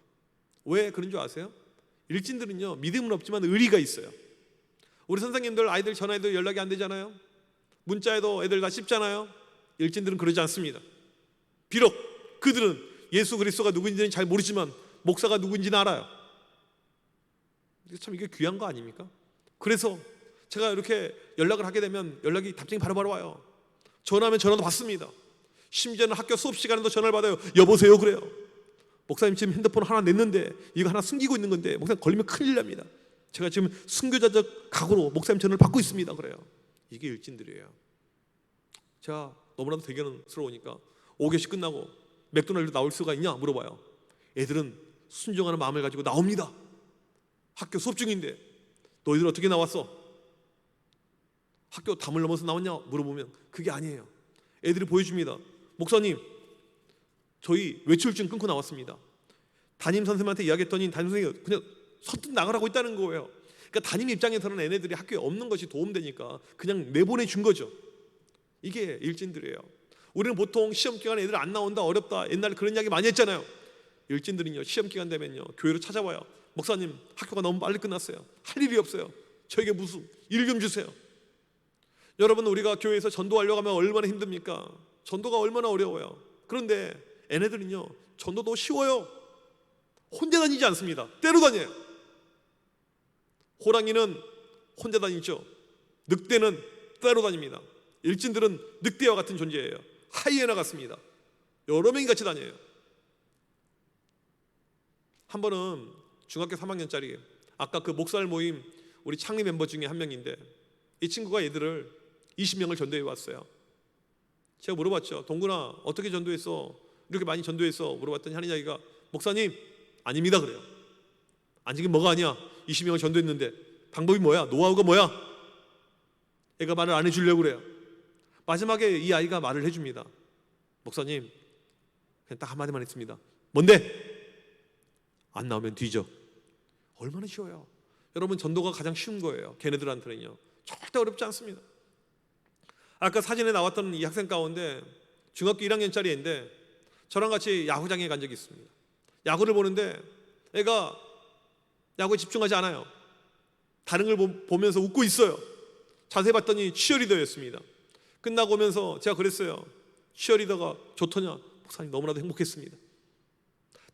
왜 그런 줄 아세요? 일진들은요 믿음은 없지만 의리가 있어요. 우리 선생님들 아이들 전화해도 연락이 안 되잖아요. 문자에도 애들 다 씹잖아요. 일진들은 그러지 않습니다. 비록 그들은 예수 그리스도가 누구인지는 잘 모르지만 목사가 누구인지는 알아요. 참 이게 귀한 거 아닙니까? 그래서 제가 이렇게 연락을 하게 되면 연락이 답장이 바로바로 와요. 전화하면 전화도 받습니다. 심지어는 학교 수업 시간에도 전화를 받아요. 여보세요 그래요. 목사님 지금 핸드폰 하나 냈는데 이거 하나 숨기고 있는 건데 목사님 걸리면 큰일 납니다. 제가 지금 순교자적 각오로 목사님 전화를 받고 있습니다. 그래요. 이게 일진들이에요. 제가 너무나도 대견스러우니까 5교시 끝나고 맥도날드 나올 수가 있냐 물어봐요. 애들은 순종하는 마음을 가지고 나옵니다. 학교 수업 중인데 너희들 어떻게 나왔어? 학교 담을 넘어서 나왔냐 물어보면 그게 아니에요. 애들이 보여줍니다. 목사님 저희 외출증 끊고 나왔습니다. 담임 선생님한테 이야기했더니 담임 선생님이 그냥 선뜻 나가라고 했다는 거예요. 그러니까 담임 입장에서는 애네들이 학교에 없는 것이 도움되니까 그냥 내보내준 거죠. 이게 일진들이에요. 우리는 보통 시험 기간에 애들 안 나온다 어렵다 옛날에 그런 이야기 많이 했잖아요. 일진들은요 시험 기간 되면요 교회로 찾아와요. 목사님 학교가 너무 빨리 끝났어요. 할 일이 없어요. 저에게 무슨 일 좀 주세요. 여러분 우리가 교회에서 전도하려고 하면 얼마나 힘듭니까? 전도가 얼마나 어려워요. 그런데 애네들은요 전도도 쉬워요. 혼자 다니지 않습니다. 때로 다녀요. 호랑이는 혼자 다니죠. 늑대는 때로 다닙니다. 일진들은 늑대와 같은 존재예요. 하이에나 같습니다. 여러 명이 같이 다녀요. 한 번은 중학교 3학년짜리 아까 그 목살 모임 우리 창립 멤버 중에 한 명인데 이 친구가 애들을 20명을 전도해 왔어요. 제가 물어봤죠. 동근아 어떻게 전도했어? 이렇게 많이 전도했어? 물어봤더니 하는 이야기가 목사님 아닙니다 그래요. 아니긴 뭐가 아니야. 20명을 전도했는데 방법이 뭐야? 노하우가 뭐야? 애가 말을 안 해주려고 그래요. 마지막에 이 아이가 말을 해줍니다. 목사님 그냥 딱 한마디만 했습니다. 뭔데? 안 나오면 뒤져. 얼마나 쉬워요. 여러분 전도가 가장 쉬운 거예요. 걔네들한테는요 절대 어렵지 않습니다. 아까 사진에 나왔던 이 학생 가운데 중학교 1학년짜리 애인데 저랑 같이 야구장에 간 적이 있습니다. 야구를 보는데 애가 야구에 집중하지 않아요. 다른 걸 보면서 웃고 있어요. 자세히 봤더니 치어리더였습니다. 끝나고 오면서 제가 그랬어요. 치어리더가 좋더냐? 목사님 너무나도 행복했습니다.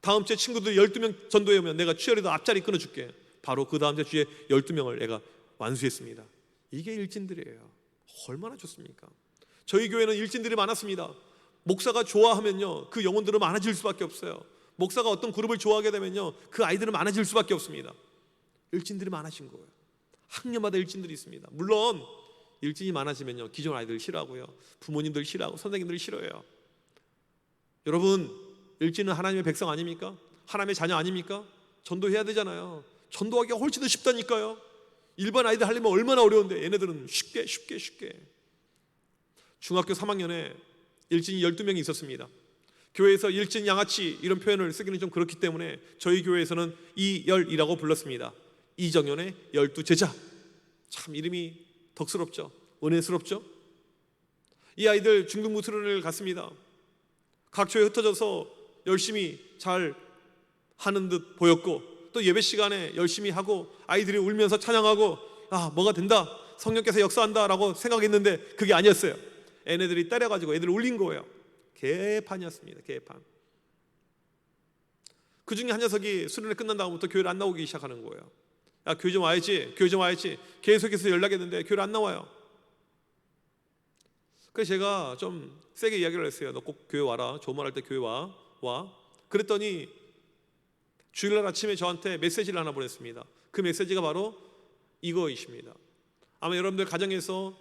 다음 주에 친구들 12명 전도해 오면 내가 치어리더 앞자리 끊어줄게. 바로 그 다음 주에 12명을 애가 완수했습니다. 이게 일진들이에요. 얼마나 좋습니까? 저희 교회는 일진들이 많았습니다. 목사가 좋아하면요 그 영혼들은 많아질 수밖에 없어요. 목사가 어떤 그룹을 좋아하게 되면요 그 아이들은 많아질 수밖에 없습니다. 일진들이 많아진 거예요. 학년마다 일진들이 있습니다. 물론 일진이 많아지면요 기존 아이들 싫어하고요 부모님들 싫어하고 선생님들 싫어해요. 여러분 일진은 하나님의 백성 아닙니까? 하나님의 자녀 아닙니까? 전도해야 되잖아요. 전도하기가 훨씬 더 쉽다니까요. 일반 아이들 하려면 얼마나 어려운데 얘네들은 쉽게 중학교 3학년에 일진이 12명이 있었습니다. 교회에서 일진 양아치 이런 표현을 쓰기는 좀 그렇기 때문에 저희 교회에서는 이열이라고 불렀습니다. 이정현의 12제자. 참 이름이 덕스럽죠. 은혜스럽죠. 이 아이들 중등부수련을 갔습니다. 각처에 흩어져서 열심히 잘 하는 듯 보였고 또 예배 시간에 열심히 하고 아이들이 울면서 찬양하고 뭐가 된다 성령께서 역사한다 라고 생각했는데 그게 아니었어요. 애네들이 때려가지고 애들을 울린 거예요. 개판이었습니다. 개판. 그 중에 한 녀석이 수련회 끝난 다음부터 교회를 안 나오기 시작하는 거예요. 야 교회 좀 와야지 교회 좀 와야지 계속해서 연락했는데 교회를 안 나와요. 그래서 제가 좀 세게 이야기를 했어요. 너 꼭 교회 와라. 조문할 때 교회 와. 그랬더니 주일날 아침에 저한테 메시지를 하나 보냈습니다. 그 메시지가 바로 이거이십니다. 아마 여러분들 가정에서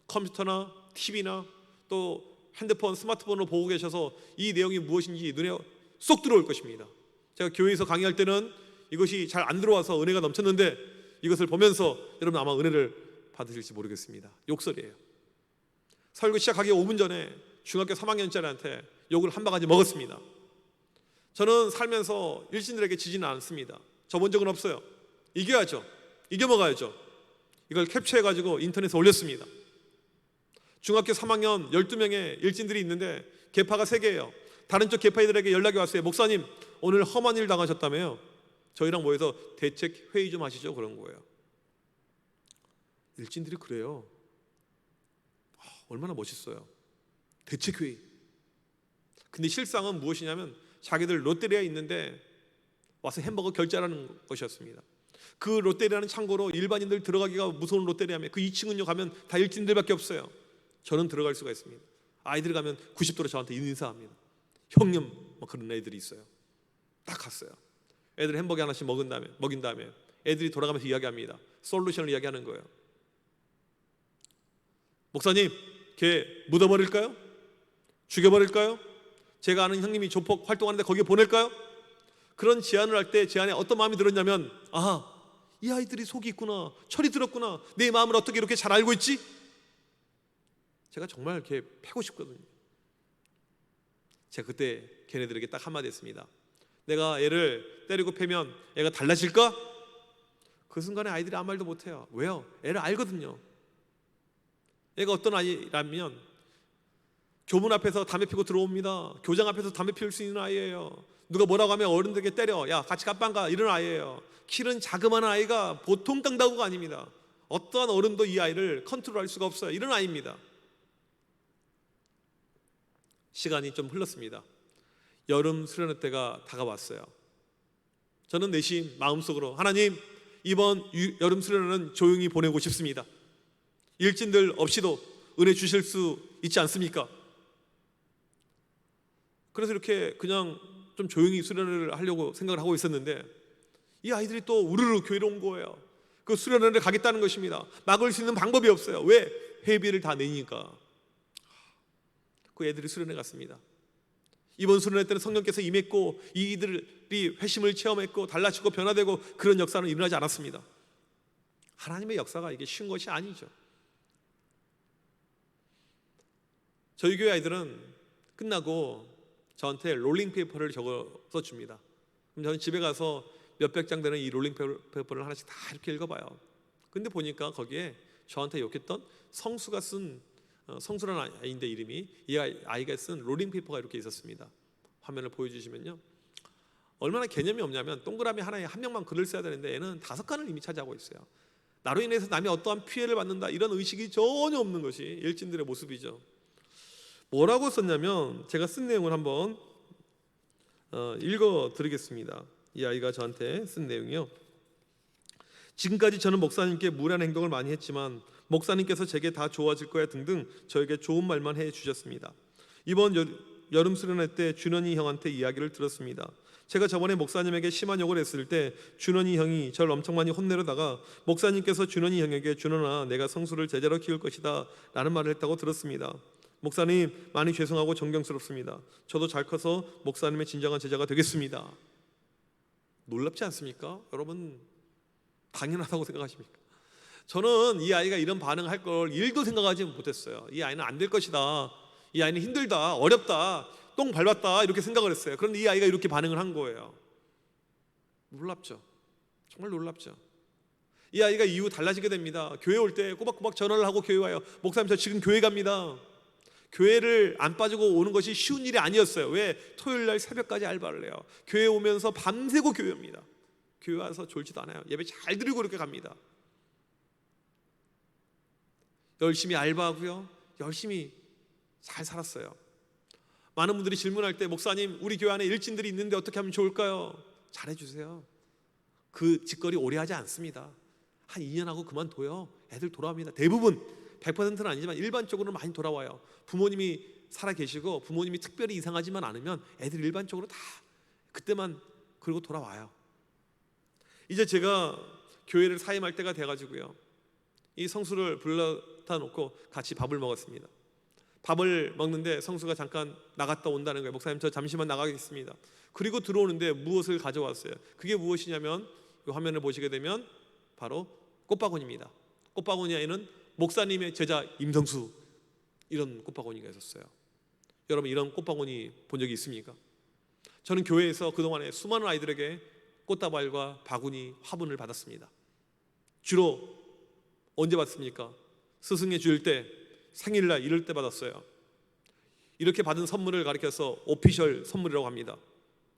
컴퓨터나 TV나 또 핸드폰, 스마트폰으로 보고 계셔서 이 내용이 무엇인지 눈에 쏙 들어올 것입니다. 제가 교회에서 강의할 때는 이것이 잘 안 들어와서 은혜가 넘쳤는데 이것을 보면서 여러분 아마 은혜를 받으실지 모르겠습니다. 욕설이에요. 설교 시작하기 5분 전에 중학교 3학년짜리한테 욕을 한 바가지 먹었습니다. 저는 살면서 일진들에게 지지는 않습니다. 져본 적은 없어요. 이겨야죠. 이겨먹어야죠. 이걸 캡처해가지고 인터넷에 올렸습니다. 중학교 3학년 12명의 일진들이 있는데 계파가 3개예요. 다른 쪽 계파이들에게 연락이 왔어요. 목사님, 오늘 험한 일 당하셨다며요. 저희랑 모여서 대책 회의 좀 하시죠. 그런 거예요. 일진들이 그래요. 얼마나 멋있어요. 대책 회의. 근데 실상은 무엇이냐면 자기들 롯데리아에 있는데 와서 햄버거 결제하라는 것이었습니다. 그 롯데리아는 참고로 일반인들 들어가기가 무서운 롯데리아며 그 2층은요 가면 다 일진들밖에 없어요. 저는 들어갈 수가 있습니다. 아이들이 가면 90도로 저한테 인사합니다. 형님, 뭐 그런 애들이 있어요. 딱 갔어요. 애들 햄버거 하나씩 먹인 다음에 애들이 돌아가면서 이야기합니다. 솔루션을 이야기하는 거예요. 목사님, 걔 묻어버릴까요? 죽여버릴까요? 제가 아는 형님이 조폭 활동하는데 거기에 보낼까요? 그런 제안을 할 때 제 안에 어떤 마음이 들었냐면, 아, 이 아이들이 속이 있구나, 철이 들었구나, 내 마음을 어떻게 이렇게 잘 알고 있지? 제가 정말 걔 패고 싶거든요. 제가 그때 걔네들에게 딱 한마디 했습니다. 내가 애를 때리고 패면 애가 달라질까? 그 순간에 아이들이 아무 말도 못해요. 왜요? 애를 알거든요. 애가 어떤 아이라면 교문 앞에서 담배 피고 들어옵니다. 교장 앞에서 담배 피울 수 있는 아이예요. 누가 뭐라고 하면 어른들에게 때려, 야 같이 갑방 가, 이런 아이예요. 키는 자그마한 아이가 보통 땅다구가 아닙니다. 어떠한 어른도 이 아이를 컨트롤할 수가 없어요. 이런 아이입니다. 시간이 좀 흘렀습니다. 여름 수련회 때가 다가왔어요. 저는 내심 마음속으로, 하나님, 이번 여름 수련회는 조용히 보내고 싶습니다. 일진들 없이도 은혜 주실 수 있지 않습니까? 그래서 이렇게 그냥 좀 조용히 수련회를 하려고 생각을 하고 있었는데 이 아이들이 또 우르르 교회로 온 거예요. 그 수련회를 가겠다는 것입니다. 막을 수 있는 방법이 없어요. 왜? 회비를 다 내니까. 그 애들이 수련회 갔습니다. 이번 수련회 때는 성령께서 임했고 이들이 회심을 체험했고 달라지고 변화되고 그런 역사는 일어나지 않았습니다. 하나님의 역사가 이게 쉬운 것이 아니죠. 저희 교회 아이들은 끝나고 저한테 롤링페이퍼를 적어서 줍니다. 그럼 저는 집에 가서 몇백 장 되는 이 롤링페이퍼를 하나씩 다 이렇게 읽어봐요. 근데 보니까 거기에 저한테 욕했던 성수가 쓴, 성수라는 아이인데 이름이, 이 아이가 쓴 롤링페이퍼가 이렇게 있었습니다. 화면을 보여주시면요, 얼마나 개념이 없냐면 동그라미 하나에 한 명만 글을 써야 되는데 얘는 5칸을 이미 차지하고 있어요. 나로 인해서 남이 어떠한 피해를 받는다 이런 의식이 전혀 없는 것이 일진들의 모습이죠. 뭐라고 썼냐면 제가 쓴 내용을 한번 읽어드리겠습니다. 이 아이가 저한테 쓴 내용이요. 지금까지 저는 목사님께 무례한 행동을 많이 했지만 목사님께서 제게 다 좋아질 거야 등등 저에게 좋은 말만 해주셨습니다. 이번 여름 수련회 때 준원이 형한테 이야기를 들었습니다. 제가 저번에 목사님에게 심한 욕을 했을 때 준원이 형이 저를 엄청 많이 혼내려다가 목사님께서 준원이 형에게 준원아, 내가 성수를 제자로 키울 것이다 라는 말을 했다고 들었습니다. 목사님, 많이 죄송하고 존경스럽습니다. 저도 잘 커서 목사님의 진정한 제자가 되겠습니다. 놀랍지 않습니까? 여러분, 당연하다고 생각하십니까? 저는 이 아이가 이런 반응을 할 걸 1도 생각하지 못했어요. 이 아이는 안 될 것이다, 이 아이는 힘들다, 어렵다, 똥 밟았다 이렇게 생각을 했어요. 그런데 이 아이가 이렇게 반응을 한 거예요. 놀랍죠? 정말 놀랍죠? 이 아이가 이후 달라지게 됩니다. 교회 올 때 꼬박꼬박 전화를 하고 교회 와요. 목사님, 저 지금 교회 갑니다. 교회를 안 빠지고 오는 것이 쉬운 일이 아니었어요. 왜? 토요일날 새벽까지 알바를 해요. 교회 오면서 밤새고 교회 옵니다. 교회 와서 졸지도 않아요. 예배 잘 드리고 이렇게 갑니다. 열심히 알바하고요, 열심히 잘 살았어요. 많은 분들이 질문할 때, 목사님, 우리 교회 안에 일진들이 있는데 어떻게 하면 좋을까요? 잘해주세요. 그 짓거리 오래 하지 않습니다. 한 2년 하고 그만둬요. 애들 돌아옵니다. 대부분 100%는 아니지만 일반적으로는 많이 돌아와요. 부모님이 살아 계시고 부모님이 특별히 이상하지만 않으면 애들이 일반적으로 다 그때만 그러고 돌아와요. 이제 제가 교회를 사임할 때가 돼가지고요, 이 성수를 불러다 놓고 같이 밥을 먹었습니다. 밥을 먹는데 성수가 잠깐 나갔다 온다는 거예요. 목사님, 저 잠시만 나가겠습니다. 그리고 들어오는데 무엇을 가져왔어요. 그게 무엇이냐면 이 화면을 보시게 되면 바로 꽃바구니입니다. 꽃바구니에는 목사님의 제자 임성수, 이런 꽃바구니가 있었어요. 여러분, 이런 꽃바구니 본 적이 있습니까? 저는 교회에서 그동안에 수많은 아이들에게 꽃다발과 바구니, 화분을 받았습니다. 주로 언제 받습니까? 스승의 주일 때, 생일날 이럴 때 받았어요. 이렇게 받은 선물을 가리켜서 오피셜 선물이라고 합니다.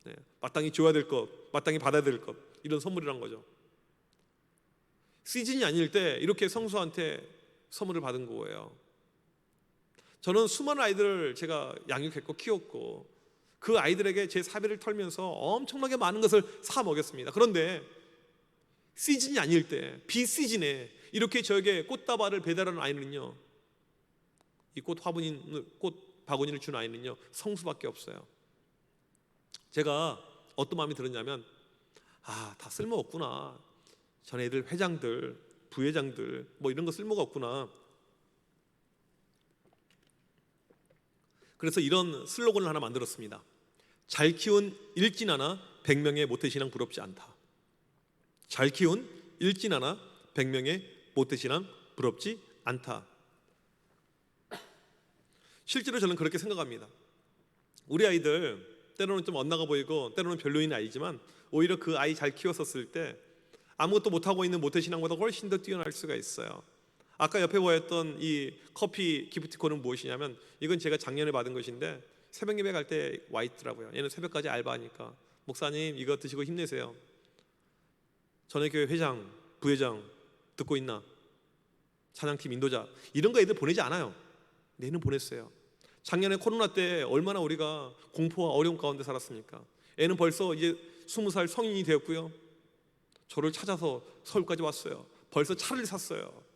네, 마땅히 줘야 될 것, 마땅히 받아야 될 것, 이런 선물이란 거죠. 시즌이 아닐 때 이렇게 성수한테 선물을 받은 거예요. 저는 수많은 아이들을 제가 양육했고 키웠고 그 아이들에게 제 사비를 털면서 엄청나게 많은 것을 사 먹였습니다. 그런데 시즌이 아닐 때, 비시즌에 이렇게 저에게 꽃다발을 배달하는 아이는요, 이 꽃 바구니를 준 아이는요, 성수밖에 없어요. 제가 어떤 마음이 들었냐면, 다 쓸모없구나. 전 애들 회장들, 부회장들 뭐 이런 거 쓸모가 없구나. 그래서 이런 슬로건을 하나 만들었습니다. 잘 키운 일진 하나 100명의 모태신앙 부럽지 않다. 잘 키운 일진 하나 100명의 모태신앙 부럽지 않다. 실제로 저는 그렇게 생각합니다. 우리 아이들 때로는 좀 엇나가 보이고 때로는 별로인 아이지만 오히려 그 아이 잘 키웠었을 때 아무것도 못하고 있는 모태신앙보다 훨씬 더 뛰어날 수가 있어요. 아까 옆에 보였던 이 커피 기프티콘은 무엇이냐면, 이건 제가 작년에 받은 것인데 새벽 예배 갈 때 와 있더라고요. 얘는 새벽까지 알바하니까, 목사님 이거 드시고 힘내세요. 전회교회 회장, 부회장 듣고 있나? 찬양팀 인도자, 이런 거 애들 보내지 않아요. 얘는 보냈어요. 작년에 코로나 때 얼마나 우리가 공포와 어려움 가운데 살았습니까? 애는 벌써 이제 20살 성인이 되었고요, 저를 찾아서 서울까지 왔어요. 벌써 차를 샀어요.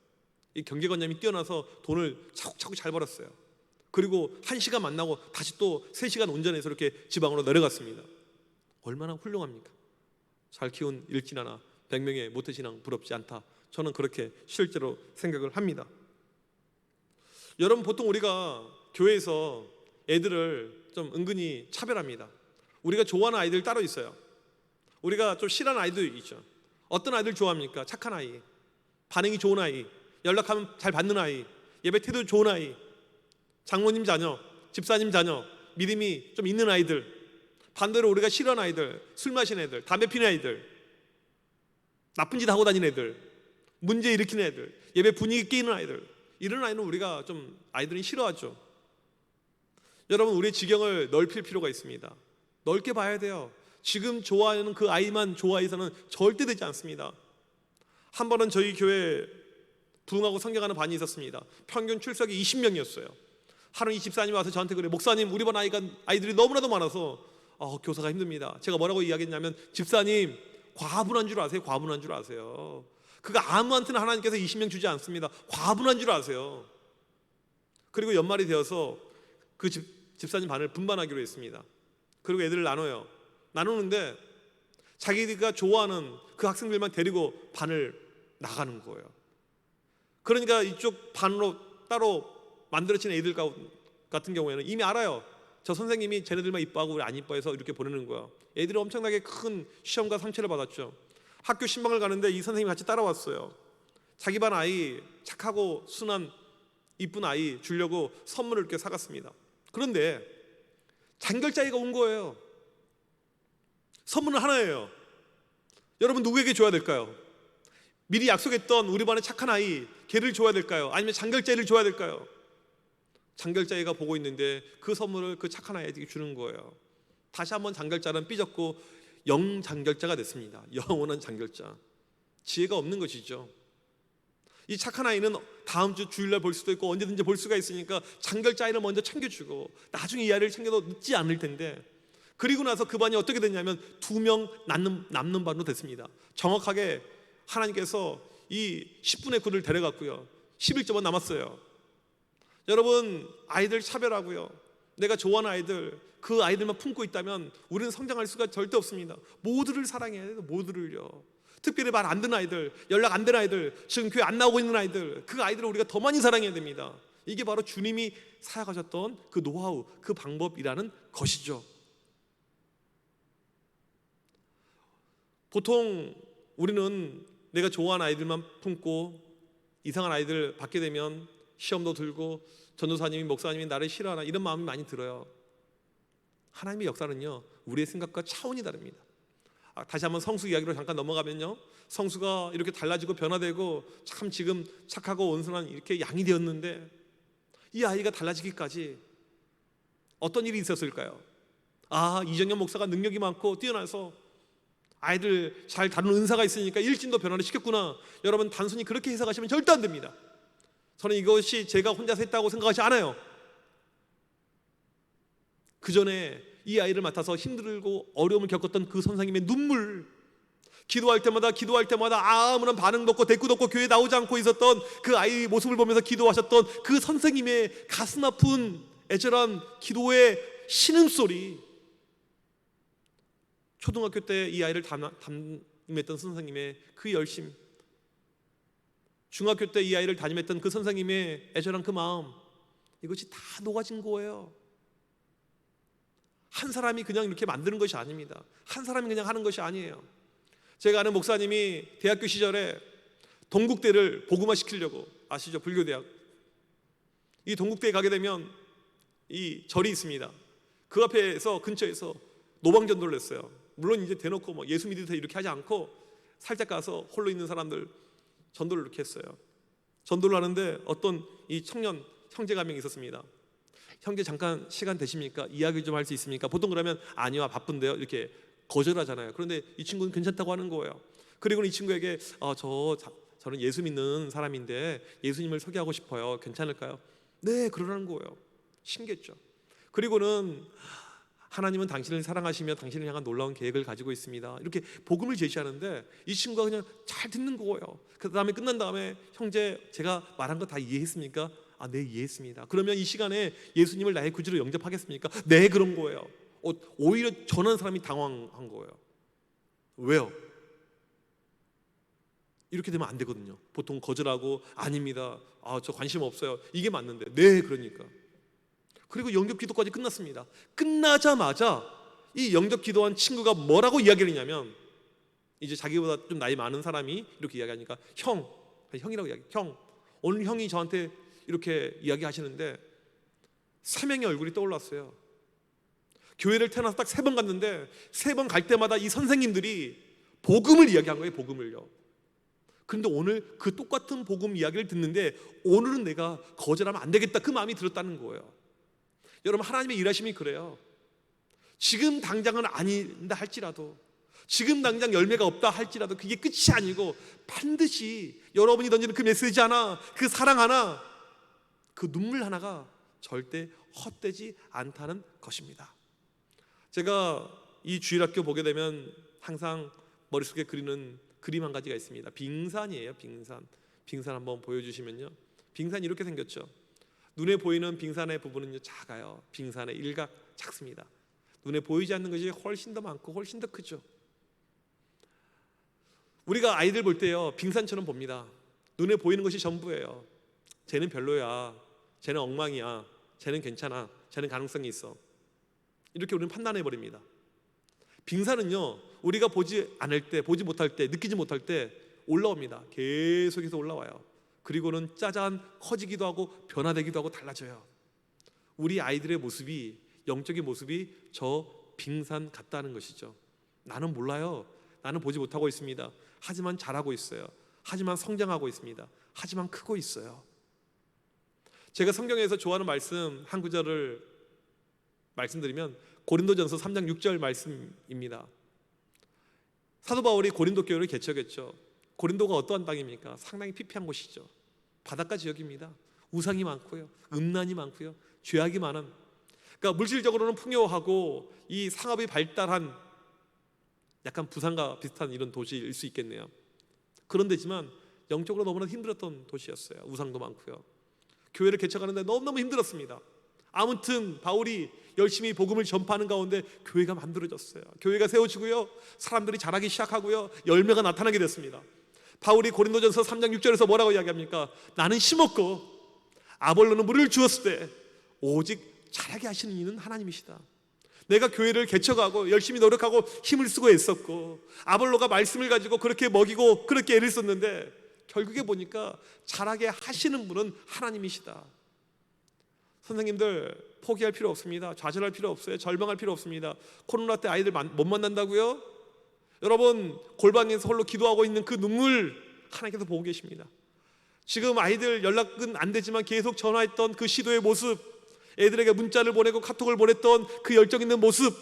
이 경제관념이 뛰어나서 돈을 차곡차곡 잘 벌었어요. 그리고 1시간 만나고 다시 또 3시간 운전해서 이렇게 지방으로 내려갔습니다. 얼마나 훌륭합니까? 잘 키운 일진 하나 100명의 모태신앙 부럽지 않다. 저는 그렇게 실제로 생각을 합니다. 여러분, 보통 우리가 교회에서 애들을 좀 은근히 차별합니다. 우리가 좋아하는 아이들 따로 있어요. 우리가 좀 싫어하는 아이도 있죠. 어떤 아이들 좋아합니까? 착한 아이, 반응이 좋은 아이, 연락하면 잘 받는 아이, 예배 태도 좋은 아이, 장로님 자녀, 집사님 자녀, 믿음이 좀 있는 아이들. 반대로 우리가 싫어하는 아이들, 술 마시는 애들, 담배 피는 애들, 나쁜 짓 하고 다니는 애들, 문제 일으키는 애들, 예배 분위기 깨는 아이들, 이런 아이는 우리가 좀 아이들이 싫어하죠. 여러분, 우리의 지경을 넓힐 필요가 있습니다. 넓게 봐야 돼요. 지금 좋아하는 그 아이만 좋아해서는 절대 되지 않습니다. 한 번은 저희 교회 부흥하고 성경하는 반이 있었습니다. 평균 출석이 20명이었어요. 하루 이 집사님이 와서 저한테 그래, 목사님 우리 반 아이들이 너무나도 많아서 교사가 힘듭니다. 제가 뭐라고 이야기했냐면, 집사님 과분한 줄 아세요? 과분한 줄 아세요? 그거 아무한테나 하나님께서 20명 주지 않습니다. 과분한 줄 아세요? 그리고 연말이 되어서 그 집사님 반을 분반하기로 했습니다. 그리고 애들을 나누는데 자기가 좋아하는 그 학생들만 데리고 반을 나가는 거예요. 그러니까 이쪽 반으로 따로 만들어진 애들 같은 경우에는 이미 알아요. 저 선생님이 쟤네들만 이뻐하고 우리 안 이뻐해서 이렇게 보내는 거야. 애들이 엄청나게 큰 시험과 상처를 받았죠. 학교 신방을 가는데 이 선생님이 같이 따라왔어요. 자기 반 아이, 착하고 순한 이쁜 아이 주려고 선물을 이렇게 사갔습니다. 그런데 잔결자이가 온 거예요. 선물은 하나예요. 여러분, 누구에게 줘야 될까요? 미리 약속했던 우리 반의 착한 아이, 걔를 줘야 될까요? 아니면 잔결자이를 줘야 될까요? 잔결자이가 보고 있는데 그 선물을 그 착한 아이에게 주는 거예요. 다시 한번 잔결자는 삐졌고 영잔결자가 됐습니다. 영원한 잔결자. 지혜가 없는 것이죠. 이 착한 아이는 다음 주 주일날 볼 수도 있고 언제든지 볼 수가 있으니까 잔결자이를 먼저 챙겨주고 나중에 이 아이를 챙겨도 늦지 않을 텐데, 그리고 나서 그 반이 어떻게 됐냐면 2명 남는 반으로 됐습니다. 정확하게 하나님께서 이 10분의 9를 데려갔고요, 11점은 남았어요. 여러분, 아이들 차별하고요, 내가 좋아하는 아이들, 그 아이들만 품고 있다면 우리는 성장할 수가 절대 없습니다. 모두를 사랑해야 돼요. 모두를요. 특별히 말 안 듣는 아이들, 연락 안 되는 아이들, 지금 교회 안 나오고 있는 아이들, 그 아이들을 우리가 더 많이 사랑해야 됩니다. 이게 바로 주님이 사역하셨던 그 노하우, 그 방법이라는 것이죠. 보통 우리는 내가 좋아하는 아이들만 품고 이상한 아이들 받게 되면 시험도 들고 전도사님이 목사님이 나를 싫어하나 이런 마음이 많이 들어요. 하나님의 역사는요 우리의 생각과 차원이 다릅니다. 다시 한번 성수 이야기로 잠깐 넘어가면요, 성수가 이렇게 달라지고 변화되고 참 지금 착하고 온순한 이렇게 양이 되었는데 이 아이가 달라지기까지 어떤 일이 있었을까요? 이정현 목사가 능력이 많고 뛰어나서 아이들 잘 다루는 은사가 있으니까 일진도 변화를 시켰구나. 여러분 단순히 그렇게 해석하시면 절대 안 됩니다. 저는 이것이 제가 혼자서 했다고 생각하지 않아요. 그 전에 이 아이를 맡아서 힘들고 어려움을 겪었던 그 선생님의 눈물, 기도할 때마다 아무런 반응도 없고 대꾸도 없고 교회에 나오지 않고 있었던 그 아이의 모습을 보면서 기도하셨던 그 선생님의 가슴 아픈 애절한 기도의 신음소리, 초등학교 때 이 아이를 담임했던 선생님의 그 열심, 중학교 때 이 아이를 담임했던 그 선생님의 애절한 그 마음, 이것이 다 녹아진 거예요. 한 사람이 그냥 이렇게 만드는 것이 아닙니다. 한 사람이 그냥 하는 것이 아니에요. 제가 아는 목사님이 대학교 시절에 동국대를 복음화 시키려고, 아시죠? 불교대학. 이 동국대에 가게 되면 이 절이 있습니다. 그 앞에서 근처에서 노방전도를 했어요. 물론 이제 대놓고 뭐 예수 믿으세요 이렇게 하지 않고 살짝 가서 홀로 있는 사람들 전도를 이렇게 했어요. 전도를 하는데 어떤 이 청년 형제가 한 명 있었습니다. 형제 잠깐 시간 되십니까? 이야기 좀 할 수 있습니까? 보통 그러면 아니요 바쁜데요 이렇게 거절하잖아요. 그런데 이 친구는 괜찮다고 하는 거예요. 그리고 이 친구에게 저는 예수 믿는 사람인데 예수님을 소개하고 싶어요. 괜찮을까요? 네, 그러라는 거예요. 신기했죠. 그리고는 하나님은 당신을 사랑하시며 당신을 향한 놀라운 계획을 가지고 있습니다. 이렇게 복음을 제시하는데 이 친구가 그냥 잘 듣는 거예요. 그 다음에 끝난 다음에 형제 제가 말한 거 다 이해했습니까? 네, 이해했습니다. 그러면 이 시간에 예수님을 나의 구주로 영접하겠습니까? 네, 그런 거예요. 오히려 전한 사람이 당황한 거예요. 왜요? 이렇게 되면 안 되거든요. 보통 거절하고 아닙니다. 저 관심 없어요. 이게 맞는데. 네, 그러니까. 그리고 영접 기도까지 끝났습니다. 끝나자마자 이 영접 기도한 친구가 뭐라고 이야기를 했냐면, 이제 자기보다 좀 나이 많은 사람이 이렇게 이야기하니까 형이라고 이야기. 형, 오늘 형이 저한테 이렇게 이야기하시는데 3명의 얼굴이 떠올랐어요. 교회를 태어나서 딱 3번 갔는데 3번 갈 때마다 이 선생님들이 복음을 이야기한 거예요. 복음을요. 그런데 오늘 그 똑같은 복음 이야기를 듣는데 오늘은 내가 거절하면 안 되겠다, 그 마음이 들었다는 거예요. 여러분, 하나님의 일하심이 그래요. 지금 당장은 아니다 할지라도, 지금 당장 열매가 없다 할지라도 그게 끝이 아니고 반드시 여러분이 던지는 그 메시지 하나, 그 사랑 하나, 그 눈물 하나가 절대 헛되지 않다는 것입니다. 제가 이 주일학교 보게 되면 항상 머릿속에 그리는 그림 한 가지가 있습니다. 빙산이에요. 빙산 한번 보여주시면요, 빙산이 이렇게 생겼죠. 눈에 보이는 빙산의 부분은요 작아요. 빙산의 일각 작습니다. 눈에 보이지 않는 것이 훨씬 더 많고 훨씬 더 크죠. 우리가 아이들 볼 때요 빙산처럼 봅니다. 눈에 보이는 것이 전부예요. 쟤는 별로야, 쟤는 엉망이야, 쟤는 괜찮아, 쟤는 가능성이 있어, 이렇게 우리는 판단해버립니다. 빙산은요 우리가 보지 못할 때, 느끼지 못할 때 올라옵니다. 계속해서 올라와요. 그리고는 짜잔 커지기도 하고 변화되기도 하고 달라져요. 우리 아이들의 모습이, 영적인 모습이 저 빙산 같다는 것이죠. 나는 몰라요. 나는 보지 못하고 있습니다. 하지만 잘하고 있어요. 하지만 성장하고 있습니다. 하지만 크고 있어요. 제가 성경에서 좋아하는 말씀 한 구절을 말씀드리면 고린도전서 3장 6절 말씀입니다. 사도 바울이 고린도 교회를 개척했죠. 고린도가 어떠한 땅입니까? 상당히 피폐한 곳이죠. 바닷가 지역입니다. 우상이 많고요, 음란이 많고요, 죄악이 많은, 그러니까 물질적으로는 풍요하고 이 상업이 발달한 약간 부산과 비슷한 이런 도시일 수 있겠네요. 그런 데지만 영적으로 너무나 힘들었던 도시였어요. 우상도 많고요. 교회를 개척하는데 너무너무 힘들었습니다. 아무튼 바울이 열심히 복음을 전파하는 가운데 교회가 만들어졌어요. 교회가 세워지고요, 사람들이 자라기 시작하고요, 열매가 나타나게 됐습니다. 바울이 고린도전서 3장 6절에서 뭐라고 이야기합니까? 나는 심었고 아볼로는 물을 주었을 때 오직 자라게 하시는 이는 하나님이시다. 내가 교회를 개척하고 열심히 노력하고 힘을 쓰고 애썼고 아볼로가 말씀을 가지고 그렇게 먹이고 그렇게 애를 썼는데 결국에 보니까 자라게 하시는 분은 하나님이시다. 선생님들 포기할 필요 없습니다. 좌절할 필요 없어요. 절망할 필요 없습니다. 코로나 때 아이들 못 만난다고요? 여러분 골방에서 홀로 기도하고 있는 그 눈물 하나님께서 보고 계십니다. 지금 아이들 연락은 안 되지만 계속 전화했던 그 시도의 모습, 애들에게 문자를 보내고 카톡을 보냈던 그 열정 있는 모습,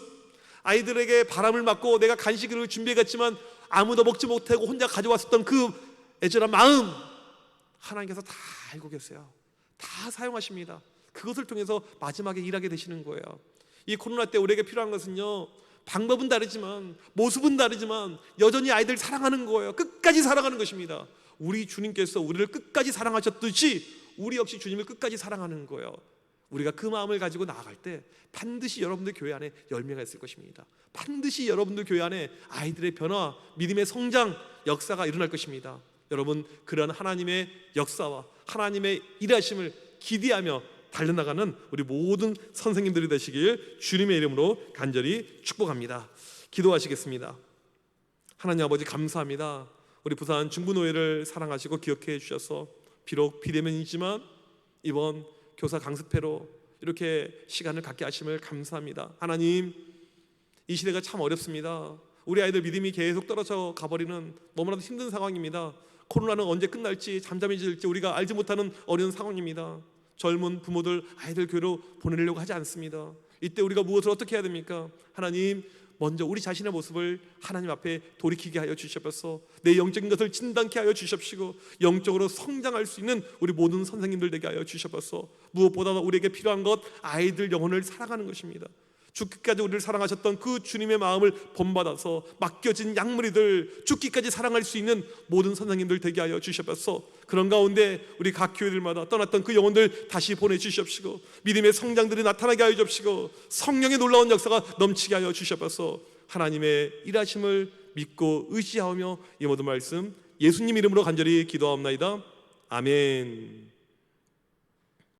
아이들에게 바람을 맞고 내가 간식을 준비해 갔지만 아무도 먹지 못하고 혼자 가져왔었던 그 애절한 마음, 하나님께서 다 알고 계세요. 다 사용하십니다. 그것을 통해서 마지막에 일하게 되시는 거예요. 이 코로나 때 우리에게 필요한 것은요, 방법은 다르지만 모습은 다르지만 여전히 아이들 사랑하는 거예요. 끝까지 사랑하는 것입니다. 우리 주님께서 우리를 끝까지 사랑하셨듯이 우리 역시 주님을 끝까지 사랑하는 거예요. 우리가 그 마음을 가지고 나아갈 때 반드시 여러분들 교회 안에 열매가 있을 것입니다. 반드시 여러분들 교회 안에 아이들의 변화, 믿음의 성장, 역사가 일어날 것입니다. 여러분 그러한 하나님의 역사와 하나님의 일하심을 기대하며 달려나가는 우리 모든 선생님들이 되시길 주님의 이름으로 간절히 축복합니다. 기도하시겠습니다. 하나님 아버지 감사합니다. 우리 부산 중부노예를 사랑하시고 기억해 주셔서 비록 비대면이지만 이번 교사 강습회로 이렇게 시간을 갖게 하심을 감사합니다. 하나님, 이 시대가 참 어렵습니다. 우리 아이들 믿음이 계속 떨어져 가버리는 너무나도 힘든 상황입니다. 코로나는 언제 끝날지 잠잠해질지 우리가 알지 못하는 어려운 상황입니다. 젊은 부모들 아이들 교회로 보내려고 하지 않습니다. 이때 우리가 무엇을 어떻게 해야 됩니까? 하나님, 먼저 우리 자신의 모습을 하나님 앞에 돌이키게 하여 주시옵소서. 내 영적인 것을 진단케 하여 주시옵시고 영적으로 성장할 수 있는 우리 모든 선생님들 되게 하여 주시옵소서. 무엇보다 우리에게 필요한 것, 아이들 영혼을 사랑하는 것입니다. 죽기까지 우리를 사랑하셨던 그 주님의 마음을 본받아서 맡겨진 양무리들 죽기까지 사랑할 수 있는 모든 선생님들 되게 하여 주시옵소서. 그런 가운데 우리 각 교회들마다 떠났던 그 영혼들 다시 보내주시옵시고 믿음의 성장들이 나타나게 하여 주시옵시고 성령의 놀라운 역사가 넘치게 하여 주시옵소서. 하나님의 일하심을 믿고 의지하며 이 모든 말씀 예수님 이름으로 간절히 기도하옵나이다. 아멘.